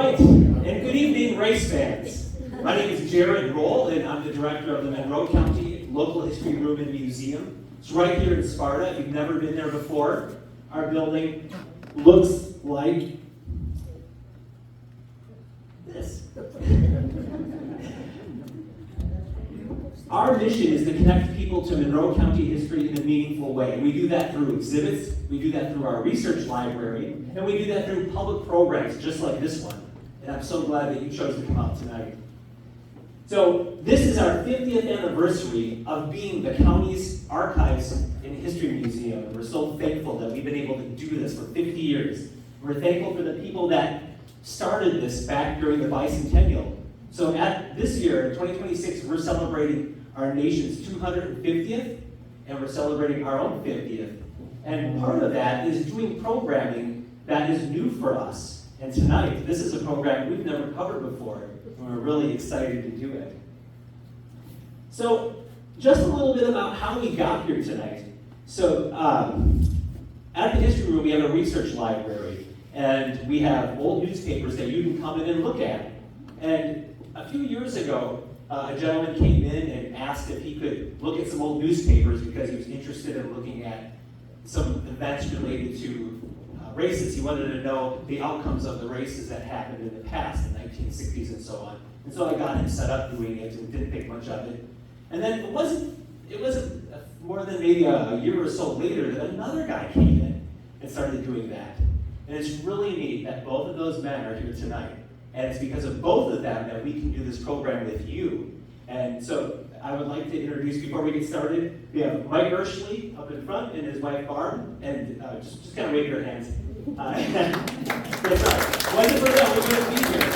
right, and good evening, race fans. My name is Jarrod, and I'm the director of the Monroe County Local History Room and Museum. It's right here in Sparta. If you've never been there before, our building looks like this. Our mission is to connect people to Monroe County history in a meaningful way. We do that through exhibits, we do that through our research library, and we do that through public programs just like this one. And I'm so glad that you chose to come out tonight. So this is our 50th anniversary of being the county's Archives and History Museum. And we're so thankful that we've been able to do this for 50 years. We're thankful for the people that started this back during the bicentennial. So this year, in 2026, we're celebrating our nation's 250th, and we're celebrating our own 50th. And part of that is doing programming that is new for us. And tonight, this is a program we've never covered before, and we're really excited to do it. So, just a little bit about how we got here tonight. So, at the History Room, we have a research library, and we have old newspapers that you can come in and look at. And a few years ago, a gentleman came in and asked if he could look at some old newspapers because he was interested in looking at some events related to races. He wanted to know the outcomes of the races that happened in the past, the 1960s and so on. And so I got him set up doing it and didn't think much of it. And then it wasn't more than maybe a year or so later that another guy came in and started doing that. And it's really neat that both of those men are here tonight. And it's because of both of them that we can do this program with you. And so I would like to introduce, before we get started, we have Mike Urshley up in front and his wife Barb. And just kind of wave your hands. That's right. Wonderful that we're going to be here.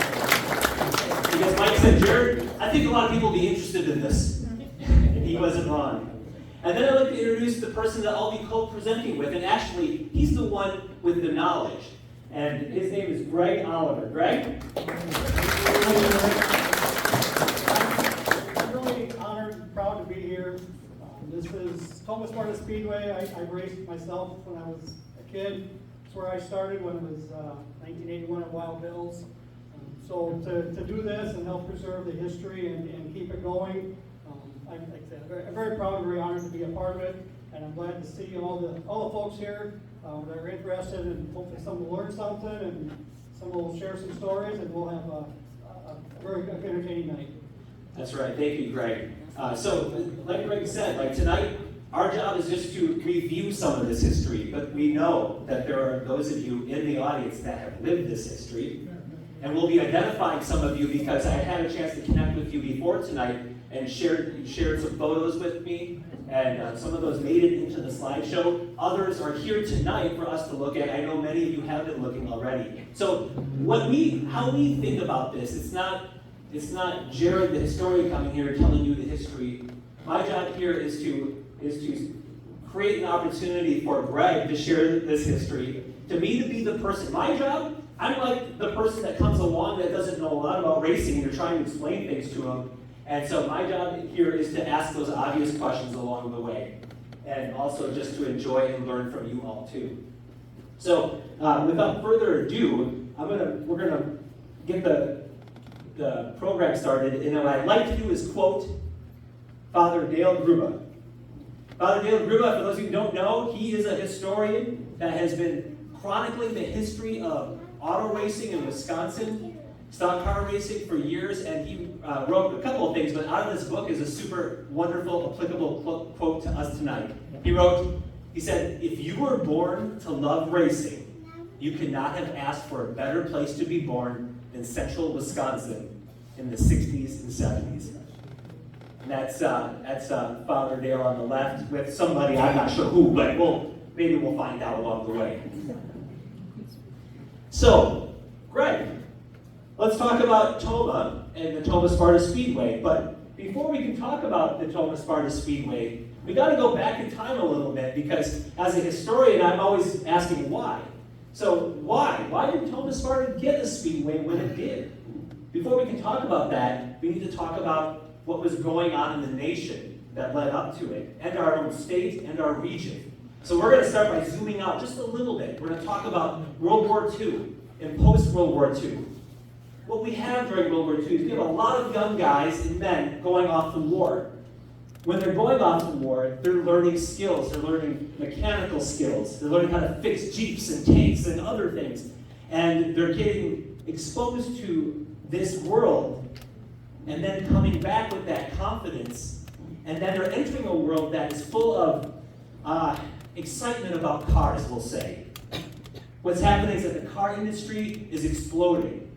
Because Mike said, Jarrod, I think a lot of people will be interested in this. And he wasn't wrong. And then I'd like to introduce the person that I'll be co-presenting with. And actually, he's the one with the knowledge. And his name is Greg Oliver. Greg? I'm really honored and proud to be here. This is Tomah-Sparta Speedway. I raced myself when I was a kid. It's where I started when it was 1981 at Wild Bills. So to do this and help preserve the history and keep it going, I'm very proud and very honored to be a part of it. And I'm glad to see all the folks here that are interested, and hopefully some will learn something and some will share some stories, and we'll have a very entertaining night. That's right. Thank you, Greg. So, like Greg said, like tonight, our job is just to review some of this history, but we know that there are those of you in the audience that have lived this history, and we'll be identifying some of you because I had a chance to connect with you before tonight and shared some photos with me, and some of those made it into the slideshow. Others are here tonight for us to look at. I know many of you have been looking already. So how we think about this, it's not Jarrod the historian coming here telling you the history. My job here is to create an opportunity for Greg to share this history, to me to be the person. My job, I'm like the person that comes along that doesn't know a lot about racing and you're trying to explain things to them. And so my job here is to ask those obvious questions along the way, and also just to enjoy and learn from you all too. So without further ado, we're gonna get the program started, and what I'd like to do is quote Father Dale Gruba. Father Dale Gruba, for those of you who don't know, he is a historian that has been chronicling the history of auto racing in Wisconsin, stock car racing for years, and he wrote a couple of things, but out of this book is a super wonderful, applicable quote to us tonight. He said, if you were born to love racing, you could not have asked for a better place to be born than central Wisconsin in the 60s and 70s. And that's Father Dale on the left with somebody, I'm not sure who, but maybe we'll find out along the way. So, Greg, let's talk about Tomah and the Tomah-Sparta Speedway. But before we can talk about the Tomah-Sparta Speedway, we got to go back in time a little bit, because as a historian, I'm always asking why. So why? Why did Tomah-Sparta get a speedway when it did? Before we can talk about that, we need to talk about what was going on in the nation that led up to it, and our own state and our region. So we're going to start by zooming out just a little bit. We're going to talk about World War II and post-World War II. what we have during World War II is we have a lot of young guys and men going off to war. When they're going off to war, they're learning skills. They're learning mechanical skills. They're learning how to fix jeeps and tanks and other things. And they're getting exposed to this world and then coming back with that confidence. And then they're entering a world that is full of excitement about cars, we'll say. What's happening is that the car industry is exploding.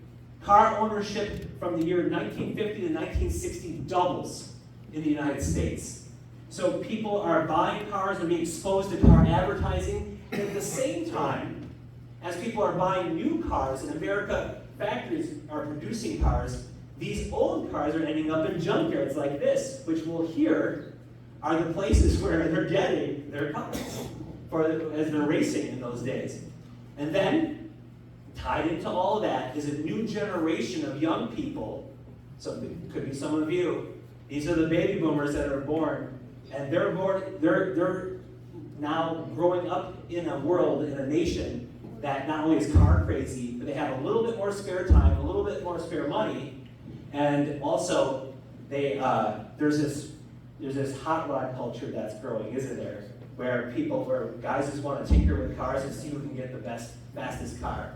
Car ownership from the year 1950 to 1960 doubles in the United States. So people are buying cars and being exposed to car advertising. And at the same time, as people are buying new cars, in America, factories are producing cars, these old cars are ending up in junkyards like this, which we'll hear are the places where they're getting their cars as they're racing in those days. And then, tied into all of that is a new generation of young people. So it could be some of you. These are the baby boomers that are born, and they're now growing up in a world, in a nation that not only is car crazy, but they have a little bit more spare time, a little bit more spare money, and also there's this hot rod culture that's growing, isn't there? Where guys just want to tinker with cars and see who can get the fastest car.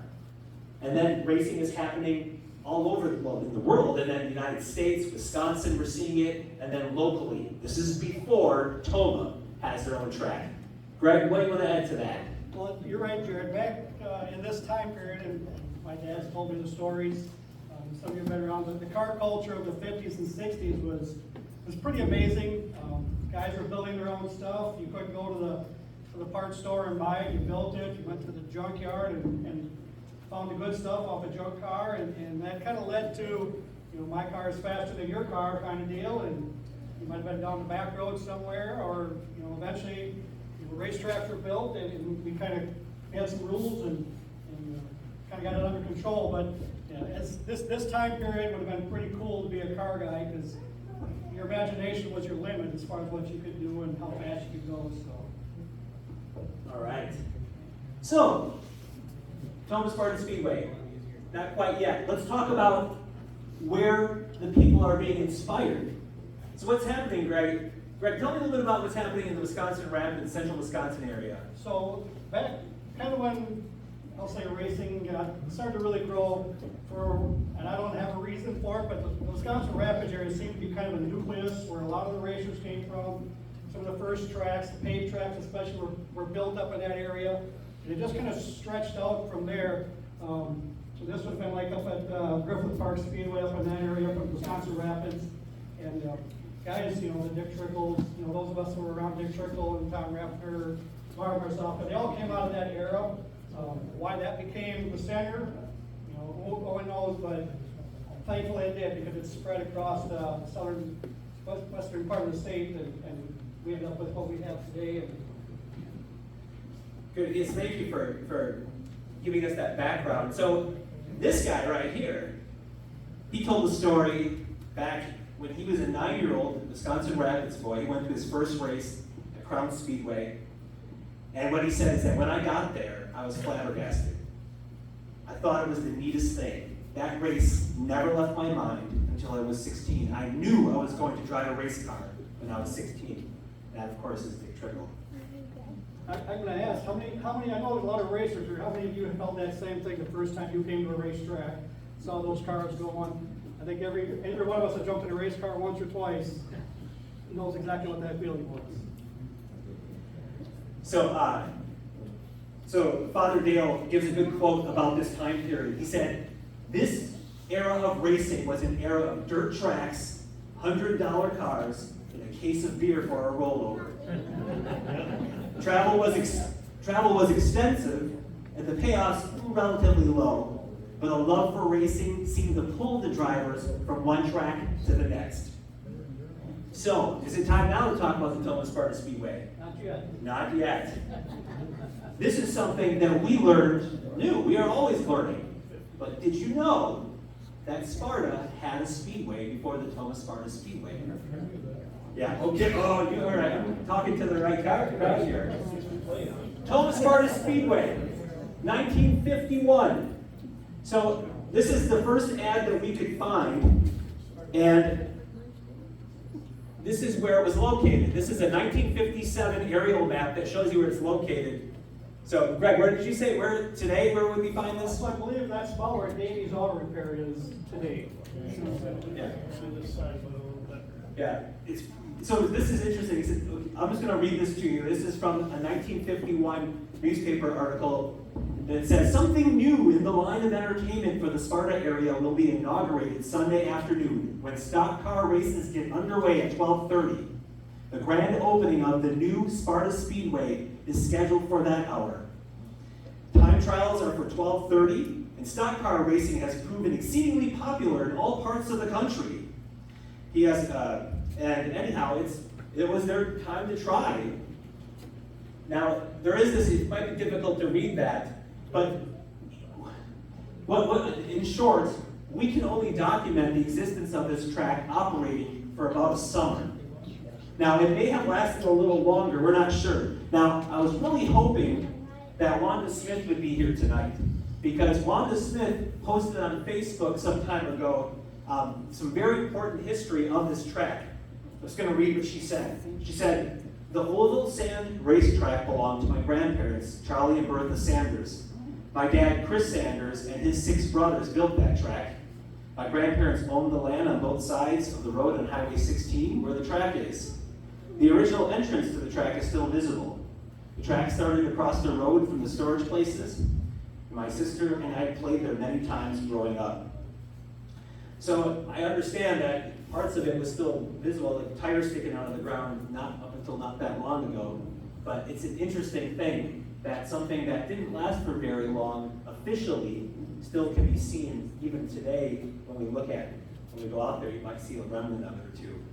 And then racing is happening all over in the world, and then the United States, Wisconsin, we're seeing it, and then locally. This is before Tomah has their own track. Greg, what do you want to add to that? Well, you're right, Jarrod. Back in this time period, and my dad's told me the stories, some of you have been around, the car culture of the 50s and 60s was pretty amazing. Guys were building their own stuff. You couldn't go to the parts store and buy it. You built it. You went to the junkyard and found the good stuff off a junk car, and that kind of led to, my car is faster than your car kind of deal, and you might have been down the back road somewhere, or, eventually racetracks were built, and we kind of had some rules and kind of got it under control. But this time period would have been pretty cool to be a car guy, because your imagination was your limit as far as what you could do and how fast you could go. So. All right. So, Tomah-Sparta Speedway. Not quite yet. Let's talk about where the people are being inspired. So what's happening, Greg? Greg, tell me a little bit about what's happening in the Wisconsin Rapids, central Wisconsin area. So back kind of when, I'll say, racing started to really grow and I don't have a reason for it, but the Wisconsin Rapids area seemed to be kind of a nucleus where a lot of the racers came from. Some of the first tracks, the paved tracks especially, were built up in that area. And it just kind of stretched out from there. So this would have been like up at Griffith Park Speedway, up in that area, up in Wisconsin Rapids. And guys, the Dick Trickles, those of us who were around Dick Trickle and Tom Raptor, myself, but they all came out of that era. Why that became the center, who only knows, but thankfully it did, because it spread across the western part of the state, and we ended up with what we have today. Good. Yes, thank you for giving us that background. So this guy right here, he told the story back when he was a 9-year-old Wisconsin Rapids boy. He went to his first race at Crown Speedway. And what he said is that when I got there, I was flabbergasted. I thought it was the neatest thing. That race never left my mind until I was 16. I knew I was going to drive a race car when I was 16. That, of course, is Dick Trickle. I'm going to ask, how many, I know there's a lot of racers here, how many of you have felt that same thing the first time you came to a racetrack, saw those cars go on? I think every one of us that jumped in a race car once or twice knows exactly what that feeling was. So Father Dale gives a good quote about this time period. He said, this era of racing was an era of dirt tracks, $100 cars, and a case of beer for a rollover. Travel was extensive, and the payoffs relatively low, but a love for racing seemed to pull the drivers from one track to the next. So, is it time now to talk about the Tomah-Sparta Speedway? Not yet. Not yet. This is something that we learned new. We are always learning. But did you know that Sparta had a speedway before the Tomah-Sparta Speedway? Yeah, okay. Oh, you all right. I'm talking to the right crowd here. Tomah-Sparta Speedway, 1951. So this is the first ad that we could find, and this is where it was located. This is a 1957 aerial map that shows you where it's located. So, Greg, where did you say, where would we find this? So I believe that's about where Davey's Auto Repair is today. Yeah. To this side a little bit. Yeah, so this is interesting. I'm just going to read this to you. This is from a 1951 newspaper article that says, something new in the line of entertainment for the Sparta area will be inaugurated Sunday afternoon when stock car races get underway at 12:30. The grand opening of the new Sparta Speedway is scheduled for that hour. Time trials are for 12:30, and stock car racing has proven exceedingly popular in all parts of the country. He has, and anyhow, it was their time to try. Now, there is this, it might be difficult to read that, but in short, we can only document the existence of this track operating for about a summer. Now, it may have lasted a little longer, we're not sure. Now, I was really hoping that Wanda Smith would be here tonight, because Wanda Smith posted on Facebook some time ago some very important history of this track. I'm just going to read what she said. She said, the oval sand racetrack belonged to my grandparents, Charlie and Bertha Sanders. My dad, Chris Sanders, and his 6 brothers built that track. My grandparents owned the land on both sides of the road on Highway 16 where the track is. The original entrance to the track is still visible. The track started across the road from the storage places. My sister and I played there many times growing up. So I understand that parts of it was still visible, like tires sticking out of the ground, not up until not that long ago. But it's an interesting thing that something that didn't last for very long officially still can be seen even today when we look at it. When we go out there, you might see a remnant of it or two.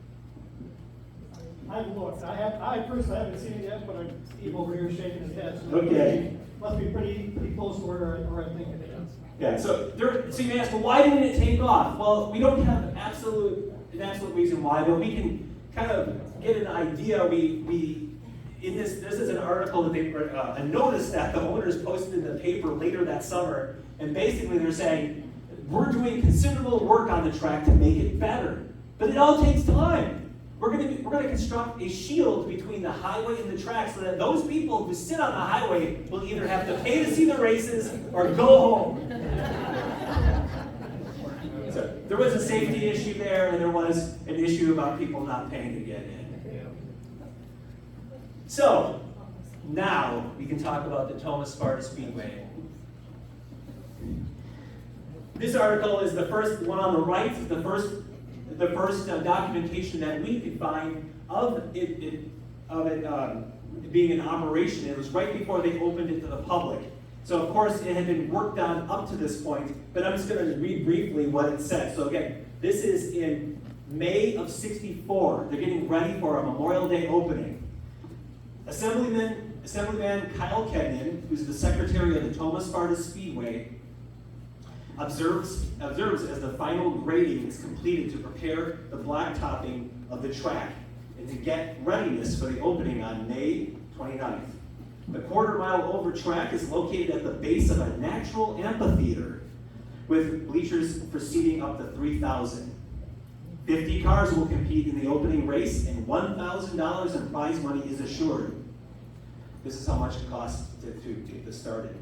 I've looked. I personally haven't seen it yet, but Steve over here shaking his head. So Okay. Must be pretty close to where I think it is. Yeah, so you may ask, well, why didn't it take off? Well, we don't have an absolute reason why, but we can kind of get an idea. This is an article that a notice that the owners posted in the paper later that summer, and basically they're saying, we're doing considerable work on the track to make it better, but it all takes time. We're going to construct a shield between the highway and the track so that those people who sit on the highway will either have to pay to see the races or go home. So there was a safety issue there, and there was an issue about people not paying to get in. So now we can talk about the Tomah-Sparta Speedway. This article is the first one on the right, the first documentation that we could find of it being in operation. It was right before they opened it to the public. So of course it had been worked on up to this point, but I'm just going to read briefly what it said. So again, this is in May of '64. They're getting ready for a Memorial Day opening. Assemblyman Kyle Kenyon, who's the secretary of the Tomah-Sparta Speedway, observes as the final grading is completed to prepare the blacktopping of the track and to get readiness for the opening on May 29th. The quarter-mile over track is located at the base of a natural amphitheater with bleachers for seating up to 3,000. 50 cars will compete in the opening race, and $1,000 in prize money is assured. This is how much it costs to get this started.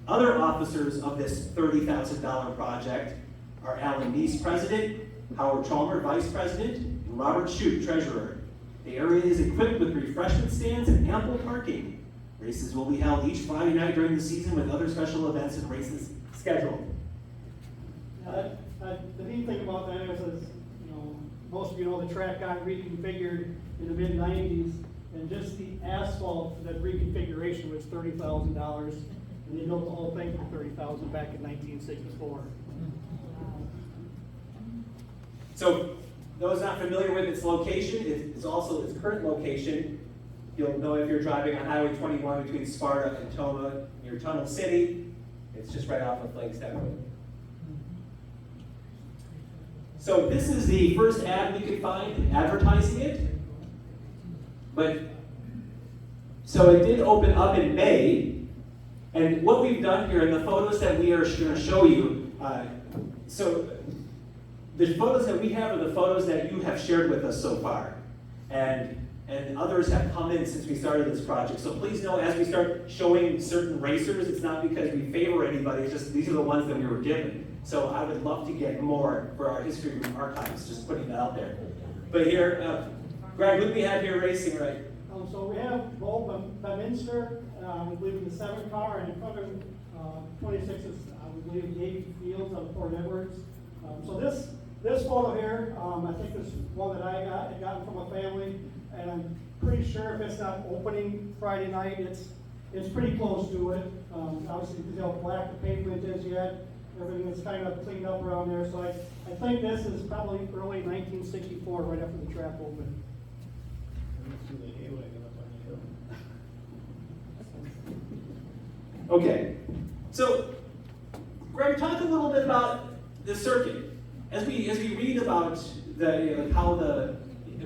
Other officers of this $30,000 project are Alan Neese, president, Howard Chalmer, vice president, and Robert Shute, treasurer. The area is equipped with refreshment stands and ample parking. Races will be held each Friday night during the season with other special events and races scheduled. The neat thing about that is, most of you know the track got reconfigured in the mid-90s, and just the asphalt for that reconfiguration was $30,000. And they built the whole thing for $30,000 back in 1964. So, those not familiar with its location, it's also its current location. You'll know if you're driving on Highway 21 between Sparta and Tomah near Tunnel City. It's just right off of Flagstaff Road. So this is the first ad we could find advertising it. So it did open up in May. And what we've done here in the photos that we are going to show you, So the photos that we have are the photos that you have shared with us so far. And others have come in since we started this project. So please know, as we start showing certain racers, it's not because we favor anybody, it's just these are the ones that we were given. So I would love to get more for our history room archives, just putting that out there. But here, Greg, who do we have here racing, right? So we have Bo Bedminster, I believe in the 7th car, and in front of 26 is, I believe, Navy Fields on Port Edwards. So this photo here, I think this one that I got from a family, and I'm pretty sure if it's not opening Friday night, it's pretty close to it. Obviously, you can tell how black the pavement is yet. Everything is kind of cleaned up around there. So I think this is probably early 1964, right after the track opened. Okay, so Greg, talk a little bit about the circuit. As we read about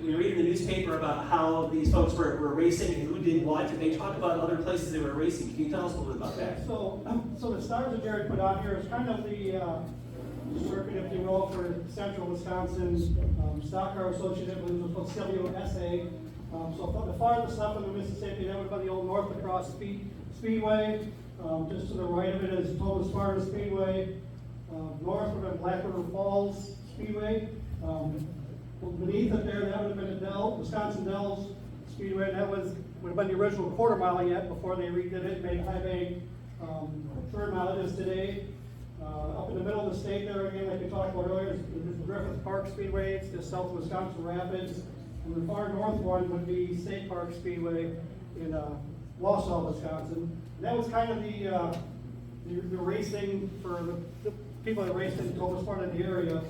we read in the newspaper about how these folks were racing and who did what, and they talk about other places they were racing. Can you tell us a little bit about that? So the stars that Jarrod put on here is kind of the circuit, if you will, for Central Wisconsin's Stock Car Association, which was called CWSA. So the farthest left of the Mississippi, that would be the old North Lacrosse Speedway. Just to the right of it is Tomah-Sparta Speedway. North would have been Black River Falls Speedway. Beneath it there, that would have been Wisconsin Dells Speedway. That would have been the original quarter mile yet before they redid it, made high bank third mile it is today. Up in the middle of the state there again, like we talked about earlier, is the Griffith Park Speedway. It's just south of Wisconsin Rapids. And the far north one would be State Park Speedway in Wausau, Wisconsin. And that was kind of the racing for the people that raced in Tomah-Sparta in the area.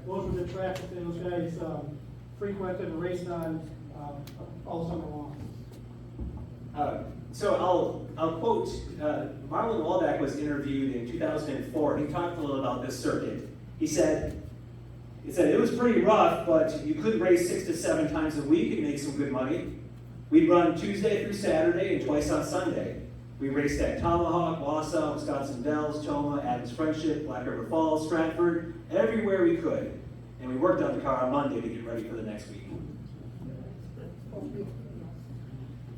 Those were the tracks that those guys frequented and raced on all summer long. So I'll quote, Marlin Walbeck was interviewed in 2004, and he talked a little about this circuit. He said, it was pretty rough, but you could race 6 to 7 times a week and make some good money. We'd run Tuesday through Saturday and twice on Sunday. We raced at Tomahawk, Wausau, Wisconsin Dells, Tomah, Adams Friendship, Black River Falls, Stratford, everywhere we could. And we worked on the car on Monday to get ready for the next week.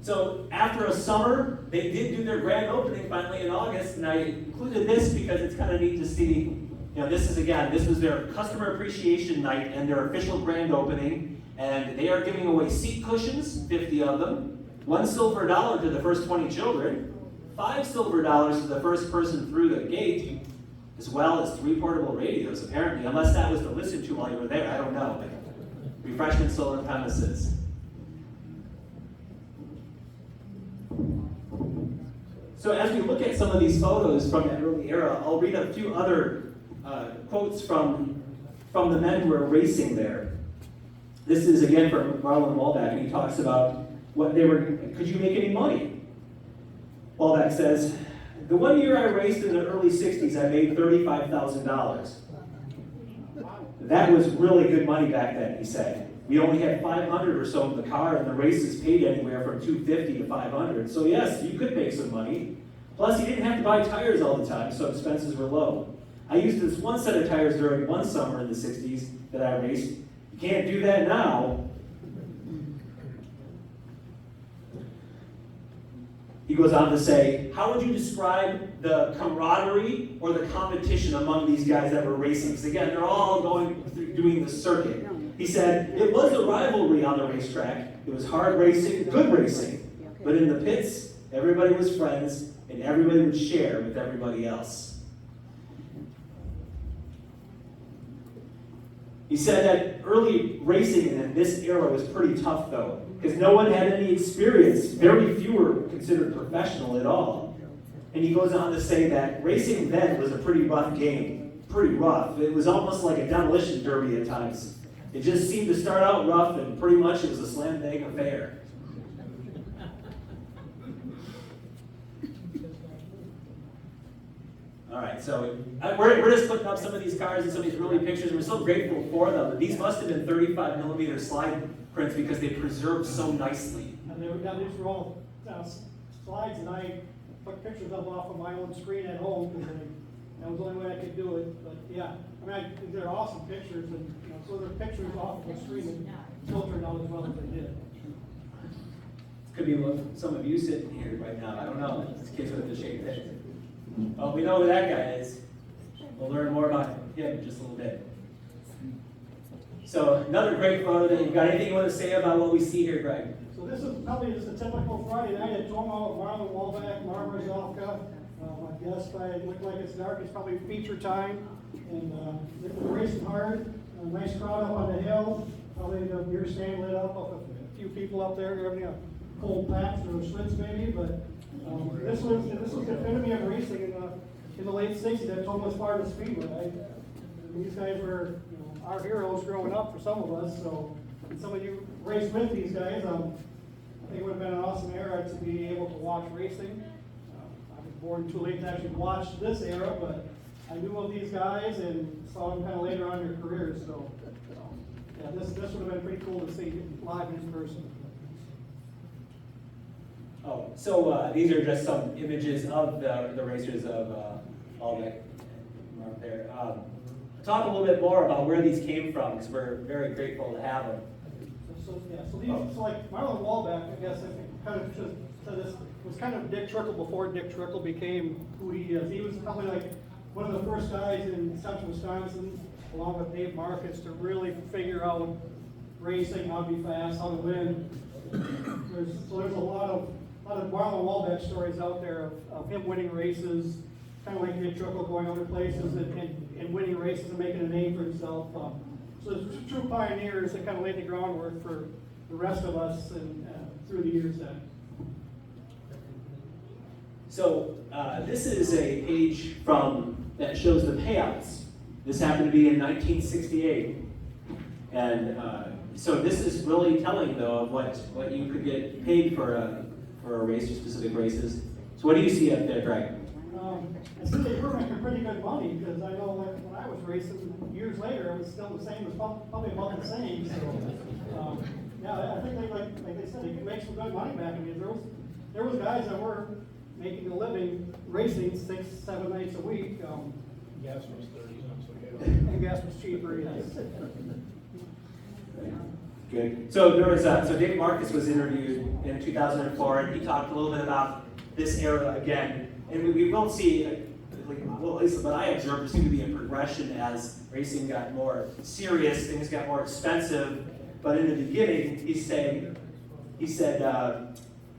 So after a summer, they did do their grand opening finally in August, and I included this because it's kind of neat to see, this was their customer appreciation night and their official grand opening, and they are giving away seat cushions, 50 of them, $1 silver to the first 20 children, $5 silver to the first person through the gate, as well as 3 portable radios, apparently, unless that was to listen to while you were there, I don't know. But refreshments sold on premises. So as we look at some of these photos from that early era, I'll read a few other quotes from the men who were racing there. This is again from Marlin Walbeck, and he talks about what they were, could you make any money? Walbeck says, the one year I raced in the early 60s, I made $35,000. That was really good money back then, he said. We only had 500 or so in the car, and the races paid anywhere from $250 to $500. So yes, you could make some money. Plus, you didn't have to buy tires all the time, so expenses were low. I used this one set of tires during one summer in the 60s that I raced. You can't do that now. He goes on to say, how would you describe the camaraderie or the competition among these guys that were racing? Because again, they're all doing the circuit. He said, it was a rivalry on the racetrack. It was hard racing, good racing. But in the pits, everybody was friends, and everybody would share with everybody else. He said that early racing in this era was pretty tough, though, because no one had any experience. Very few were considered professional at all. And he goes on to say that racing then was a pretty rough game. Pretty rough. It was almost like a demolition derby at times. It just seemed to start out rough, and pretty much it was a slam bang affair. All right, so we're just putting up some of these cars and some of these early pictures. We're so grateful for them. These must have been 35 millimeter slide prints because they preserved so nicely. And these were all slides, and I took pictures of them off of my own screen at home because That was the only way I could do it, but yeah, I mean, they're awesome pictures, and, you know, so they're pictures off the screen and filtered out as well as they did. Could be what some of you sitting here right now, I don't know, these kids with the shaped heads. Oh, we know who that guy is. We'll learn more about him in just a little bit. So, another great photo that you've got. Anything you want to say about what we see here, Greg? So this is probably just a typical Friday night at Tomah with Marlin Walbeck, Marlin. I guess if I look like it's dark, it's probably feature time, and it was racing hard. A nice crowd up on the hill. Probably the beer stand lit up with a few people up there having a cold patch or a Schlitz maybe, but this was the epitome of racing in the late '60s at Tomah-Sparta Speedway. These guys were, you know, our heroes growing up for some of us. So, and some of you raced with these guys. I think it would have been an awesome era to be able to watch racing. I was born too late to actually watch this era, but I knew of these guys and saw them kind of later on in their careers. So, yeah, this would have been pretty cool to see live in person. Oh, so these are just some images of the racers of Walbeck up there. Talk a little bit more about where these came from, because we're very grateful to have them. So like Marlin Walbeck, I guess I think kind of just to this was kind of Dick Trickle before Dick Trickle became who he is. He was probably like one of the first guys in central Wisconsin, along with Dave Marcis, to really figure out racing, how to be fast, how to win. There's a lot of Marlin Walbeck stories out there of him winning races, kind of like Dick Trickle going other places and winning races and making a name for himself. So there's true pioneers that kind of laid the groundwork for the rest of us and through the years then. So this is a page that shows the payouts. This happened to be in 1968. And so this is really telling, though, of what you could get paid for a race or specific races. So what do you see up there, Greg? I see they were making pretty good money, because I know that when I was racing years later, it was still the same, it was probably about the same. So, yeah, I think like they said, they could make some good money back in the days. There was guys that were making a living racing 6-7 nights a week. Gas was 30 cents a gallon. And gas was cheaper, yes. Good. So there was so Dave Marcis was interviewed in 2004, and he talked a little bit about this era again. And we will see, well, at least what I observed, there seemed to be a progression as racing got more serious, things got more expensive. But in the beginning, he said, in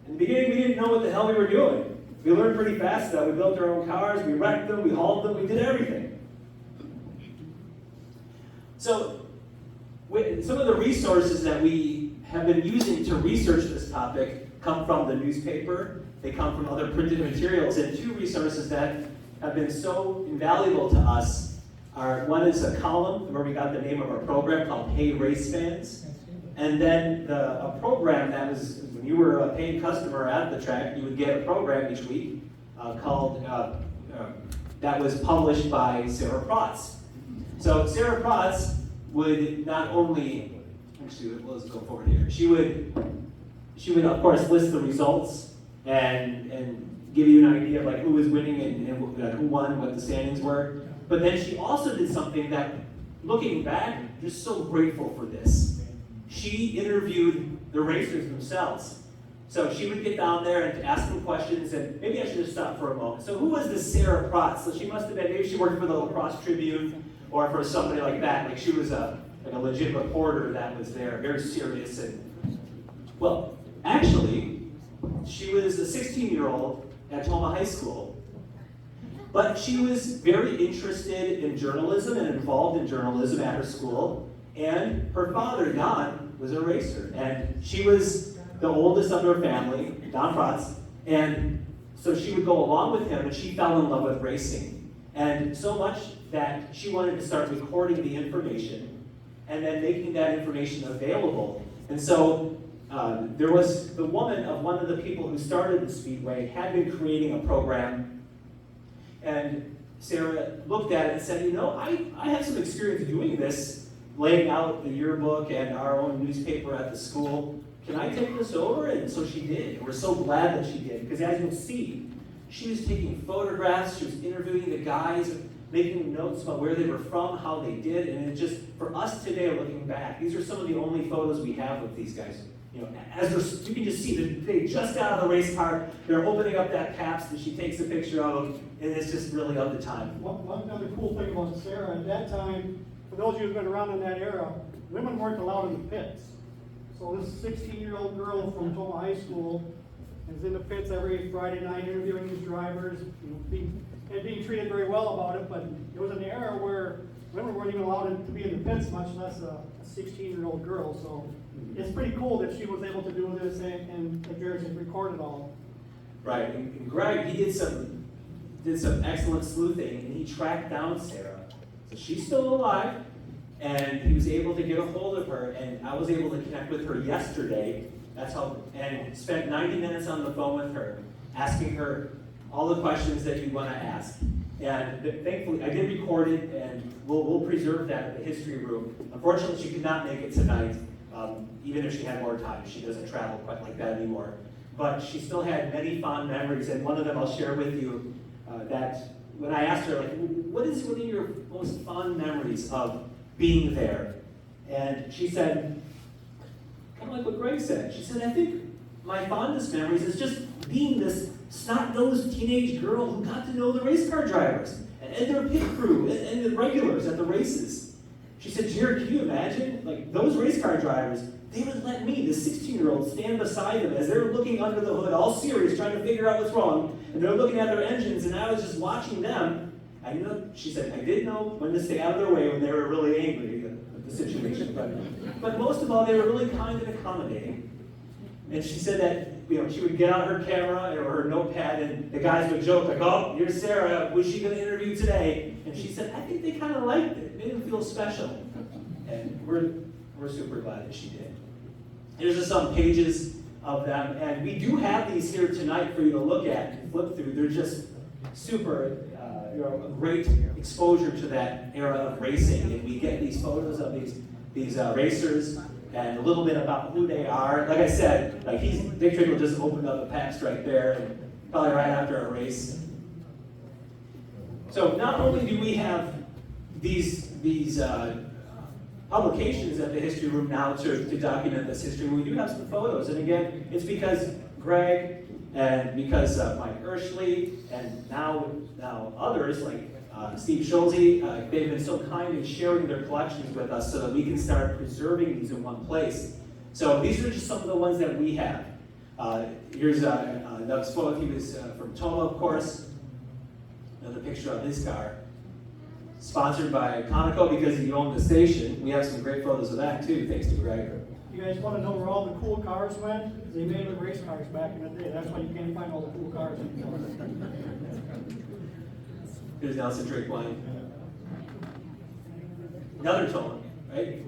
the beginning we didn't know what the hell we were doing. We learned pretty fast that we built our own cars, we wrecked them, we hauled them, we did everything. So some of the resources that we have been using to research this topic come from the newspaper, they come from other printed materials, and two resources that have been so invaluable to us are, one is a column where we got the name of our program called Hey Race Fans, and then a program that was, when you were a paid customer at the track, you would get a program each week that was published by Sarah Protz. So Sarah Protz would not only, actually, let's go forward here. She would of course list the results and give you an idea of like who was winning and who won, what the standings were. But then she also did something that, looking back, just so grateful for this. She interviewed the racers themselves. So she would get down there and ask them questions, and maybe I should just stop for a moment. So who was this Sarah Protz? So she must have been, maybe she worked for the Lacrosse Tribune or for somebody like that. Like she was a legit reporter that was there, very serious. And well, actually, she was a 16-year-old at Tomah High School, but she was very interested in journalism and involved in journalism at her school. And her father, Don, was a racer, and she was the oldest of her family, Don Protz, and so she would go along with him, and she fell in love with racing. And so much that she wanted to start recording the information and then making that information available. And so there was the woman of one of the people who started the Speedway had been creating a program, and Sarah looked at it and said, you know, I have some experience doing this, laying out the yearbook and our own newspaper at the school. Can I take this over? And so she did. We're so glad that she did, because as you'll see, She was taking photographs, she was interviewing the guys, making notes about where they were from, how they did, and it just, for us today, looking back, these are some of the only photos we have of these guys. You know, as you can just see that they just got out of the race car, they're opening up that Pabst that she takes a picture of, and it's just really of the time. One other cool thing about Sarah, at that time, for those of you who've been around in that era, women weren't allowed in the pits. So this 16-year-old girl from Tomah High School is in the pits every Friday night interviewing these drivers, you know, being treated very well about it, but it was an era where women weren't even allowed to be in the pits, much less a 16-year-old girl. So it's pretty cool that she was able to do this and that Jarrod has recorded all. Right, and Greg, he did some excellent sleuthing, and he tracked down Sarah. So she's still alive, and he was able to get a hold of her, and I was able to connect with her yesterday. That's how, and spent 90 minutes on the phone with her, asking her all the questions that you want to ask. And thankfully, I did record it, and we'll preserve that in the history room. Unfortunately, she could not make it tonight, even if she had more time. She doesn't travel quite like that anymore. But she still had many fond memories, and one of them I'll share with you, that when I asked her, like, what is one of your most fond memories of being there? And she said, kind of like what Greg said. She said, I think my fondest memories is just being this snot-nosed teenage girl who got to know the race car drivers and their pit crew and the regulars at the races. She said, Jarrod, can you imagine? Like, those race car drivers, they would let me, the 16-year-old, stand beside them as they're looking under the hood, all serious, trying to figure out what's wrong, and they're looking at their engines, and I was just watching them. I know, she said, I did know when to stay out of their way when they were really angry at the situation, but most of all, they were really kind and accommodating. And she said that, you know, she would get out her camera or her notepad, and the guys would joke, like, oh, here's Sarah, who's she going to interview today? And she said, I think they kind of liked it. It made them feel special. And we're super glad that she did. Here's just some pages of them, and we do have these here tonight for you to look at and flip through. They're just super, a great exposure to that era of racing, and we get these photos of these racers and a little bit about who they are. Like I said, like Dick Trickle just opened up a Pabst right there, and probably right after a race. So not only do we have these publications at the history room now to document this history, we do have some photos. And again, it's because Greg and because Mike Urshley and now others like Steve Schulze, they've been so kind in sharing their collections with us so that we can start preserving these in one place. So these are just some of the ones that we have. Here's Doug's photo. He was from Tomah, of course. Another picture of his car. Sponsored by Conoco because he owned the station. We have some great photos of that too, thanks to Greg. You guys want to know where all the cool cars went? They made the race cars back in the day. That's why you can't find all the cool cars anymore. Here's Nelson Drake wine. Another Tomah, right?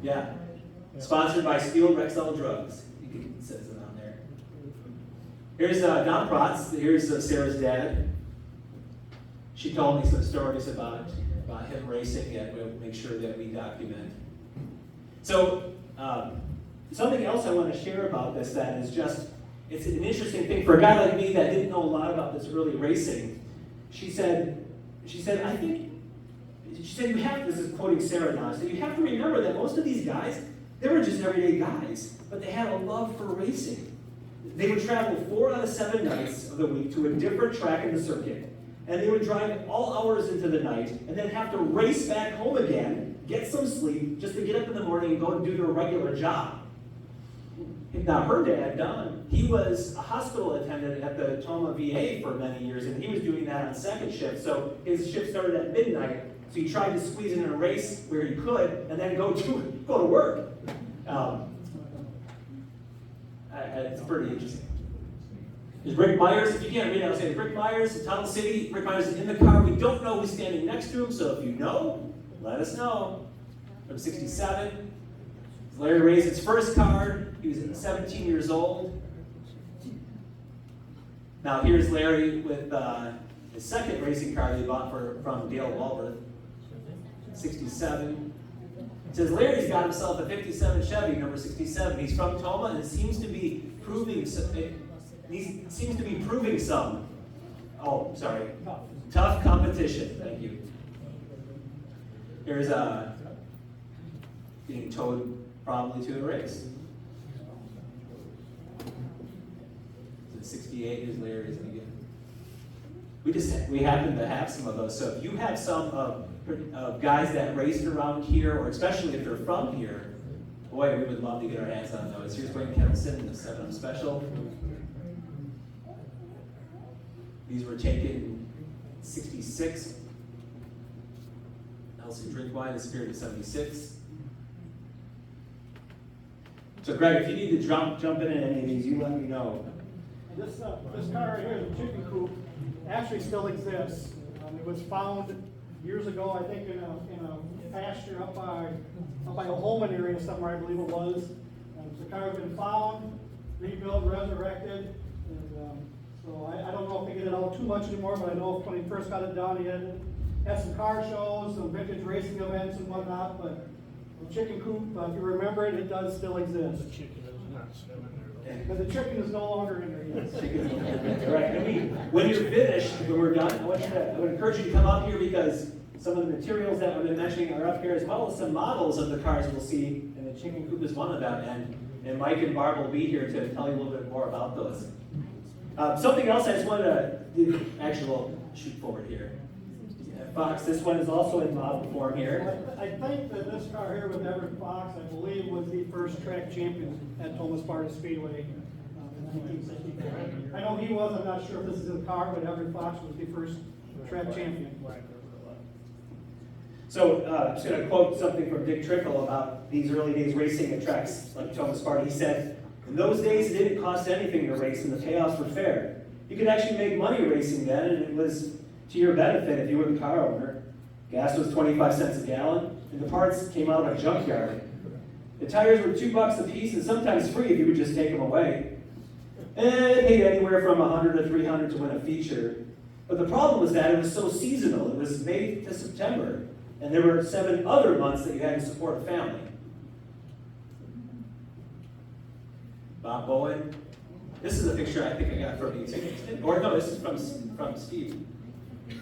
Yeah. Sponsored by Steel Rexall Drugs. You can set them on there. Here's Don Protz. Here's Sarah's dad. She told me some stories about him racing, and we'll make sure that we document. So, something else I want to share about this that is just, it's an interesting thing for a guy like me that didn't know a lot about this early racing. She said, you have, this is quoting Sarah now, she said, you have to remember that most of these guys, they were just everyday guys, but they had a love for racing. They would travel 4 out of 7 nights of the week to a different track in the circuit. And they would drive all hours into the night and then have to race back home again, get some sleep, just to get up in the morning and go and do their regular job. Now, her dad, Don, he was a hospital attendant at the Tomah VA for many years, and he was doing that on second shift. So his shift started at midnight, so he tried to squeeze in a race where he could, and then go to work. It's pretty interesting. There's Rick Myers. If you can't read it, I'll say Rick Myers in Tunnel City. Rick Myers is in the car. We don't know who's standing next to him, so if you know, let us know. From 67. Larry raced his first car. He was 17 years old. Now here's Larry with his second racing car that he bought from Dale Walworth. 67. It says Larry's got himself a 57 Chevy, number 67. He's from Tomah, and it seems to be proving some. oh, sorry, tough competition, thank you. Here's getting towed probably to a race. 68 years later, isn't it again? We happen to have some of those. So if you have some of guys that raced around here, or especially if they're from here, boy, we would love to get our hands on those. Here's Wayne Kelson in the 7 Special. These were taken 66. Nelson Drinkwine, the Spirit of 76. So Greg, if you need to jump in any of these, you let me know. This car right here, the chicken coop, actually still exists. It was found years ago, I think, in a pasture up by a Holman area somewhere, I believe it was. The car has been found, rebuilt, resurrected, and so I don't know if they get it out too much anymore, but I know when he first got it done, he had some car shows, some vintage racing events and whatnot, but the chicken coop, if you remember it, it does still exist. The chicken is not swimming there. But the chicken is no longer in there, yes. Right, and when you're finished, when we're done, I would encourage you to come up here because some of the materials that we've been mentioning are up here, as well as some models of the cars we'll see, and the chicken coop is one of them, and Mike and Barb will be here to tell you a little bit more about those. Something else I just wanted to do, actually we'll shoot forward here. Fox, this one is also in model form here. I think that this car here with Everett Fox, I believe, was the first track champion at Tomah-Sparta Speedway in 1964. I know he was, I'm not sure if this is a car, but Everett Fox was the first track champion. So I'm just going to quote something from Dick Trickle about these early days racing at tracks like Tomah-Sparta. He said, "In those days, it didn't cost anything to race, and the payoffs were fair. You could actually make money racing then, and it was to your benefit if you were the car owner. Gas was 25 cents a gallon, and the parts came out of a junkyard. The tires were $2 a piece, and sometimes free if you would just take them away. And it paid anywhere from $100 to $300 to win a feature. But the problem was that it was so seasonal. It was May to September, and there were 7 other months that you had to support a family." Bob Bowen. This is a picture I think I got from you. Or no, this is from Steve.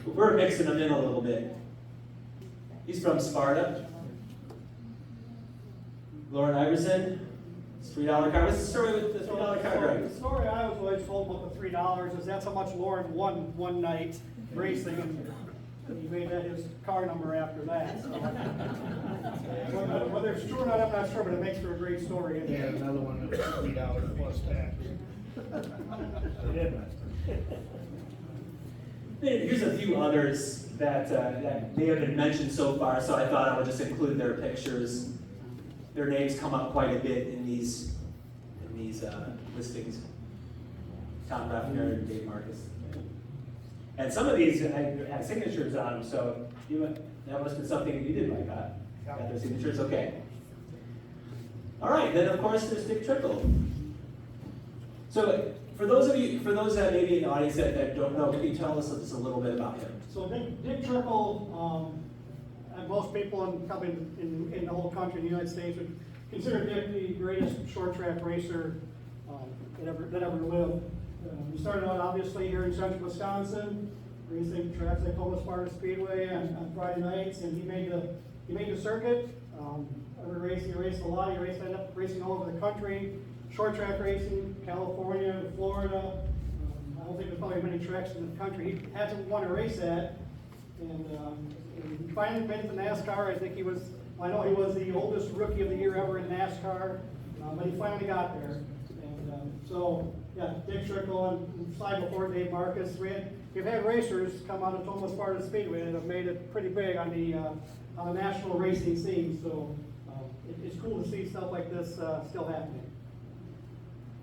We're mixing them in a little bit. He's from Sparta. Lauren Iverson, $3 car. What's the story with the $3 car, Greg? The story I was always told about the $3 is that's how much Lauren won one night racing, and he made that his car number after that. So. Whether it's true or not, I'm not sure, but it makes for a great story. Yeah, another one that was $3 plus tax. Here's a few others that may have been mentioned so far, so I thought I would just include their pictures. Their names come up quite a bit in these listings. Tom Ruffner and Dave Marcis. And some of these have signatures on them, so that must have been something that you did like that. Got their signatures, okay. All right, then of course there's Dick Trickle. So for those that maybe in the audience that don't know, can you tell us just a little bit about him? So Dick Trickle, and most people probably in the whole country, in the United States, would consider Dick the greatest short track racer that ever lived. He started out obviously here in central Wisconsin, racing tracks like Tomah-Sparta Speedway on Friday nights, and he made the circuit. Every race he raced a lot. He ended up racing all over the country. Short track racing, California, Florida. I don't think there's probably many tracks in the country he hasn't won a race at. And he finally made it to NASCAR. I think I know he was the oldest rookie of the year ever in NASCAR, but he finally got there. And so, yeah, Dick Trickle and slide before Dave Marcis. We've had racers come out of Tomah-Sparta Speedway that have made it pretty big on the national racing scene. So it's cool to see stuff like this still happening.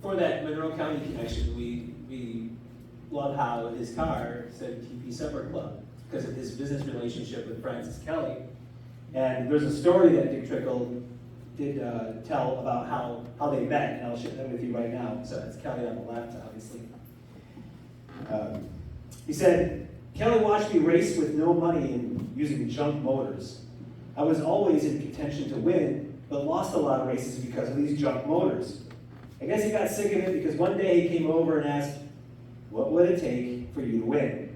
For that Monroe County connection, we love how his car said TP Supper Club because of his business relationship with Francis Kelly. And there's a story that Dick Trickle did tell about how they met, and I'll share that with you right now. So that's Kelly on the left, obviously. He said, "Kelly watched me race with no money and using junk motors. I was always in contention to win, but lost a lot of races because of these junk motors. I guess he got sick of it because one day he came over and asked, 'What would it take for you to win?'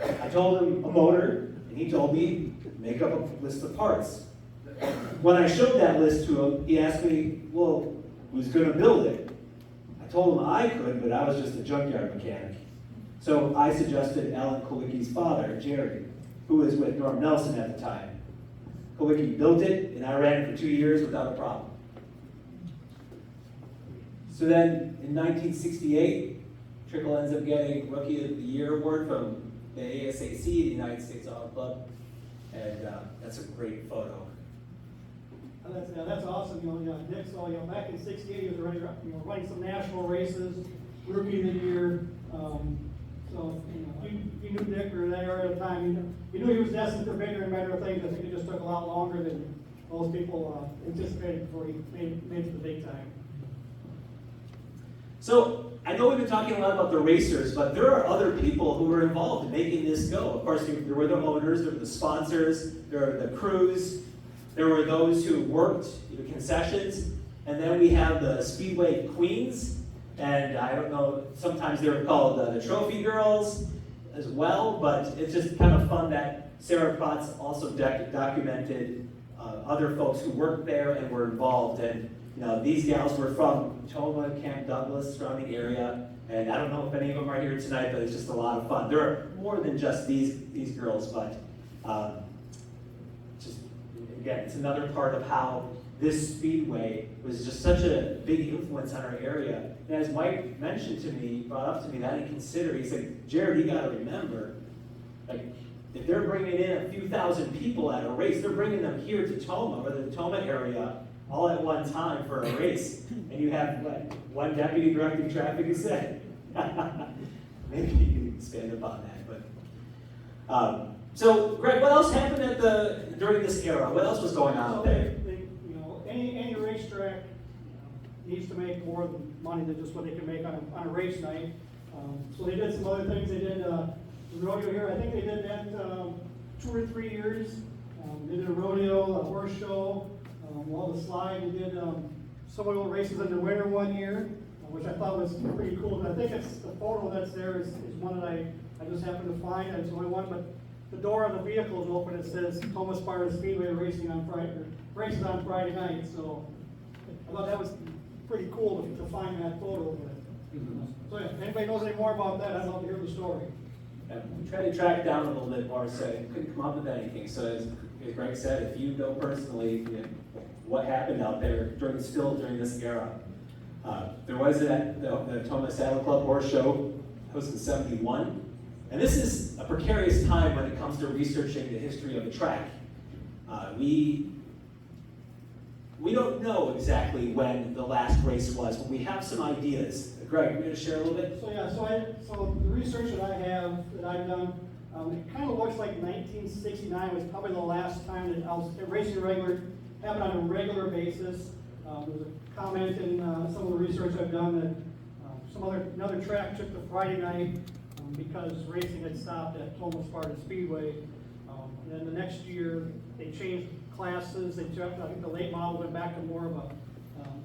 I told him a motor, and he told me, make up a list of parts. When I showed that list to him, he asked me, well, who's gonna build it? I told him I could, but I was just a junkyard mechanic. So I suggested Alan Kowicki's father, Jarrod, who was with Norm Nelson at the time. Kowicki built it, and I ran it for 2 years without a problem. So then, in 1968, Trickle ends up getting Rookie of the Year award from the ASAC, the United States Auto Club, and that's a great photo. That's awesome, Dick, so, back in '68, he was already, running some national races, Rookie of the Year, so, you knew Dick or that era at the time, you knew he was destined for bigger and better things. I think it just took a lot longer than most people anticipated before he made it to the big time. So, I know we've been talking a lot about the racers, but there are other people who were involved in making this go. Of course, there were the owners, there were the sponsors, there were the crews, there were those who worked the concessions, and then we have the Speedway Queens, and I don't know, sometimes they're called the Trophy Girls as well, but it's just kind of fun that Sarah Potts also documented other folks who worked there and were involved. And these gals were from Tomah, Camp Douglas, surrounding area, and I don't know if any of them are here tonight, but it's just a lot of fun. There are more than just these girls, but just again, it's another part of how this speedway was just such a big influence on our area. And as Mike mentioned to me, brought up to me that I didn't consider, he said, Jarrod, you got to remember, like, if they're bringing in a few thousand people at a race, they're bringing them here to Tomah, or the Tomah area, all at one time for a race. And you have, what, one deputy directing traffic, you said? Maybe you can expand upon that. But so, Greg, what else happened during this era? What else was going on out there? Any racetrack needs to make more money than just what they can make on a race night. So they did some other things. They did the rodeo here. I think they did that 2 or 3 years. They did a rodeo, a horse show, the slide. They did some of the races in the winter one year, which I thought was pretty cool. And I think it's the photo that's there is one that I just happened to find. It's the only one, but the door of the vehicle is open. It says Tomah-Sparta Speedway races on Friday night. So I thought that was pretty cool to find that photo. So yeah, if anybody knows any more about that, I'd love to hear the story. We tried to track down a little bit more, so I couldn't come up with anything. So as Greg said, if you know personally what happened out there during this era, there was the Tomah Saddle Club Horse Show. That was in '71. And this is a precarious time when it comes to researching the history of the track. We don't know exactly when the last race was, but we have some ideas. Greg, you going to share a little bit? So the research that I've done, it kind of looks like 1969 was probably the last time that racing happened on a regular basis. There's a comment in some of the research I've done that another track took the Friday night because racing had stopped at Tomah-Sparta Speedway. And then the next year they changed classes. I think the late model went back to more of a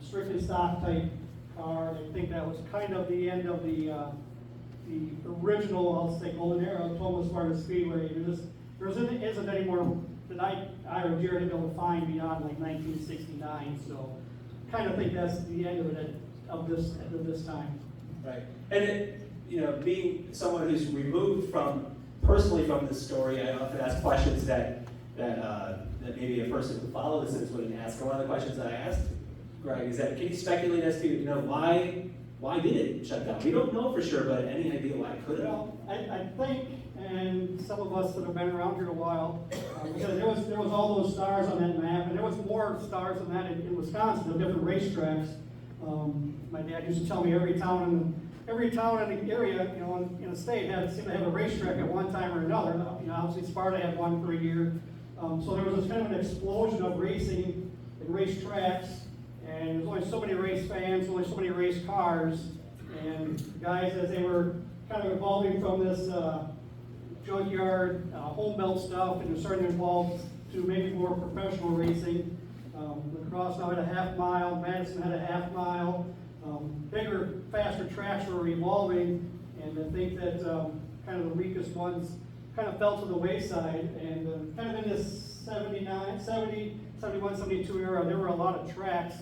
strictly stock type car. I think that was kind of the end of the original, I'll say, golden era of Tomah-Sparta Speedway. There isn't any more that I or Jarrod had able to find beyond like 1969. So kind of think that's the end of it at this time. Right. And being someone who's removed personally from this story, I often ask questions that maybe a person who followed this wouldn't ask. And one of the questions that I asked Greg is that, can you speculate as to why did it shut down? We don't know for sure, but any idea why it could have? Well, I think, and some of us that have been around here a while, because there was all those stars on that map, and there was more stars than that in Wisconsin, the different racetracks. My dad used to tell me every town in the area, in the state seemed to have a racetrack at one time or another. Obviously Sparta had one for a year. So there was this kind of an explosion of racing and racetracks, and there's only so many race fans, only so many race cars, and guys, as they were kind of evolving from this junkyard, home built stuff, and they're starting to evolve to maybe more professional racing. Lacrosse now had a half mile, Madison had a half mile. Bigger, faster tracks were evolving, and I think that kind of the weakest ones kind of fell to the wayside, and kind of in this 79, 70, 71, 72 era, there were a lot of tracks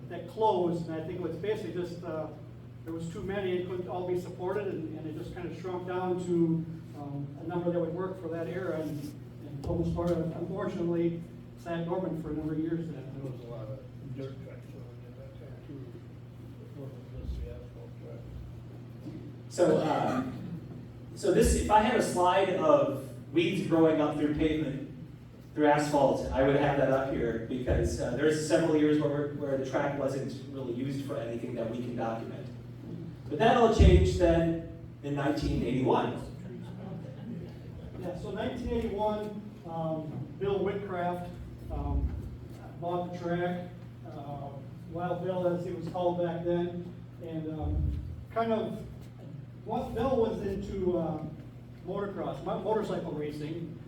that closed, and I think it was basically just, there was too many, it couldn't all be supported, and it just kind of shrunk down to a number that would work for that era, and Tomah-Sparta, unfortunately, sat dormant for a number of years then. There was a lot of dirt tracks over there that time too. It wasn't just the asphalt track. So this, if I had a slide of weeds growing up through pavement, through asphalt, I would have that up here because there's several years where the track wasn't really used for anything that we can document. But that all changed then in 1981. Yeah, so 1981, Bill Whitcraft bought the track, Wild Bill as he was called back then, and once Bill was into motocross, motorcycle racing,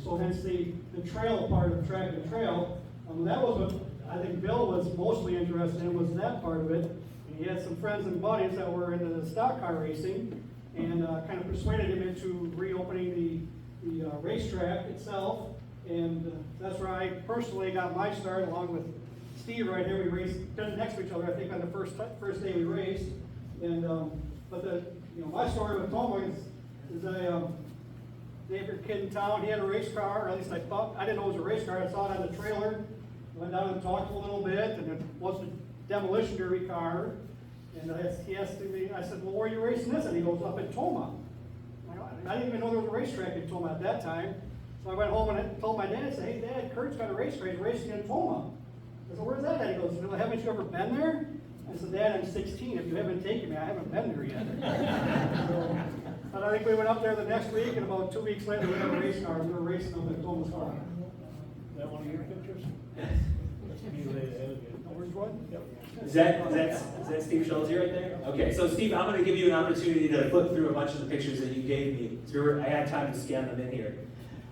so hence the trail part of track and trail, that was what I think Bill was mostly interested in, was that part of it. And he had some friends and buddies that were into the stock car racing, and kind of persuaded him into reopening the racetrack itself, and that's where I personally got my start, along with Steve right here. We raced next to each other, I think, on the first day we raced. And but my story with Tomah is Dave, a kid in town, he had a race car, or at least I thought, I didn't know it was a race car. I saw it on the trailer, went down and talked a little bit, and it was a demolition derby car. And he asked me, I said, well, where are you racing this? And he goes, up at Tomah. I didn't even know there was a racetrack in Tomah at that time. So I went home and I told my dad, I said, hey Dad, Kurt's got a race car, he's racing in Tomah. I said, where's that at? He goes, well, haven't you ever been there? I said, Dad, I'm 16. If you haven't taken me, I haven't been there yet. But I think we went up there the next week, and about 2 weeks later, we had a race car. We were racing them at Tomah-Sparta. Is that one of your pictures? You laid ahead of it. Where's one? Yep. Is that Steve Schultz right there? Okay, so Steve, I'm going to give you an opportunity to flip through a bunch of the pictures that you gave me. So I had time to scan them in here.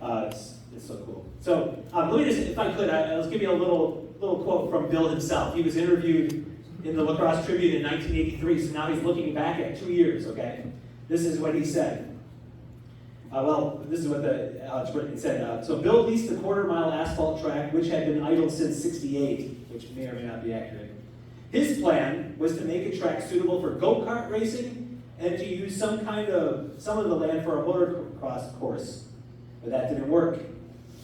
It's so cool. So let me just, if I could, I'll give you a little quote from Bill himself. He was interviewed in the Lacrosse Tribune in 1983, so now he's looking back at 2 years, okay? This is what he said. This is what the Alex Britton said. So Bill leased the quarter-mile asphalt track, which had been idle since '68, which may or may not be accurate. His plan was to make a track suitable for go-kart racing and to use some of the land for a motocross course. But that didn't work.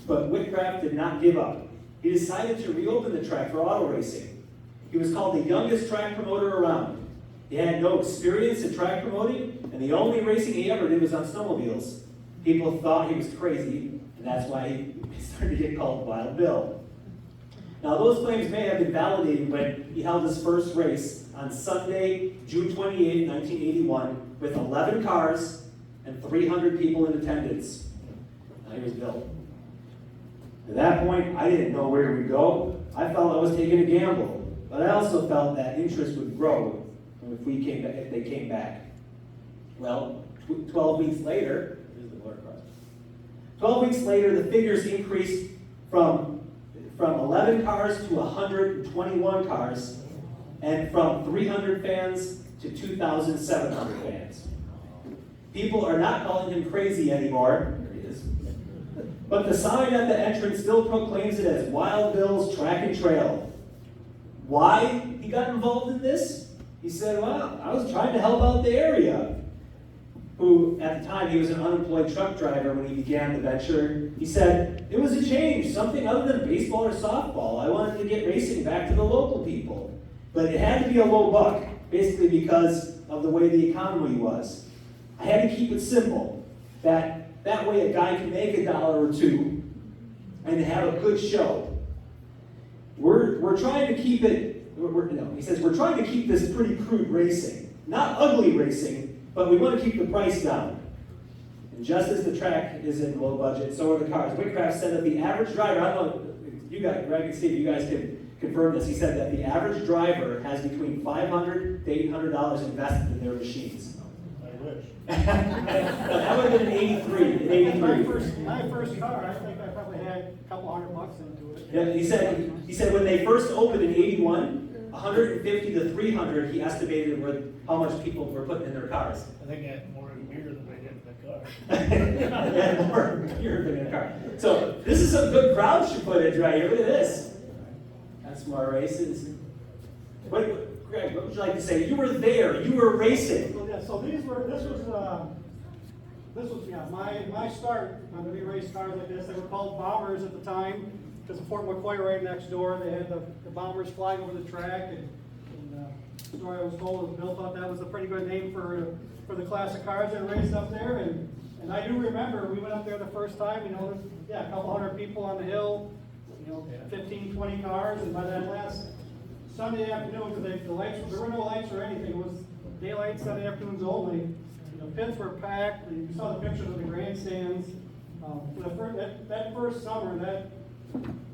But Whitcraft did not give up. He decided to reopen the track for auto racing. He was called the youngest track promoter around. He had no experience in track promoting, and the only racing he ever did was on snowmobiles. People thought he was crazy, and that's why he started to get called Wild Bill. Now, those claims may have been validated when he held his first race on Sunday, June 28, 1981, with 11 cars and 300 people in attendance. Now, here's Bill. At that point, I didn't know where we'd go. I felt I was taking a gamble, but I also felt that interest would grow if they came back. Well, 12 weeks later, here's the motocross. 12 weeks later, the figures increased from 11 cars to 121 cars, and from 300 fans to 2,700 fans. People are not calling him crazy anymore. There he is. But the sign at the entrance still proclaims it as Wild Bill's Track and Trail. Why he got involved in this? He said, well, I was trying to help out the area. Who, at the time, he was an unemployed truck driver when he began the venture. He said, it was a change, something other than baseball or softball. I wanted to get racing back to the local people. But it had to be a low buck, basically because of the way the economy was. I had to keep it simple. That way a guy can make $1 or $2 and have a good show. We're trying to keep it, he says, we're trying to keep this pretty crude racing. Not ugly racing, but we want to keep the price down. And just as the track is in low budget, so are the cars. Whitcraft said that the average driver, I don't know, you guys, Greg and Steve, you guys can confirm this. He said that the average driver has between $500 to $800 invested in their machines. I wish. That would have been in 83. My first car, I think I probably had a couple $100 into it. Yeah, he said when they first opened in 81, 150 to 300, he estimated how much people were putting in their cars. I think they had more in beer than they did in the car. Yeah, more beer than a car. So this is some good crowd footage right here. Look at this. That's more races. Greg, what would you like to say? You were there. You were racing. So, yeah, so this was my start on the race cars like this. They were called bombers at the time because of Fort McCoy right next door. They had the bombers flying over the track, and the story I was told was Bill thought that was a pretty good name for the class of cars that raced up there. And I do remember we went up there the first time. A couple hundred people on the hill. 15, 20 cars, and by that last Sunday afternoon, because there were no lights or anything. It was daylight Sunday afternoons only. The pits were packed. You saw the pictures of the grandstands. That first summer,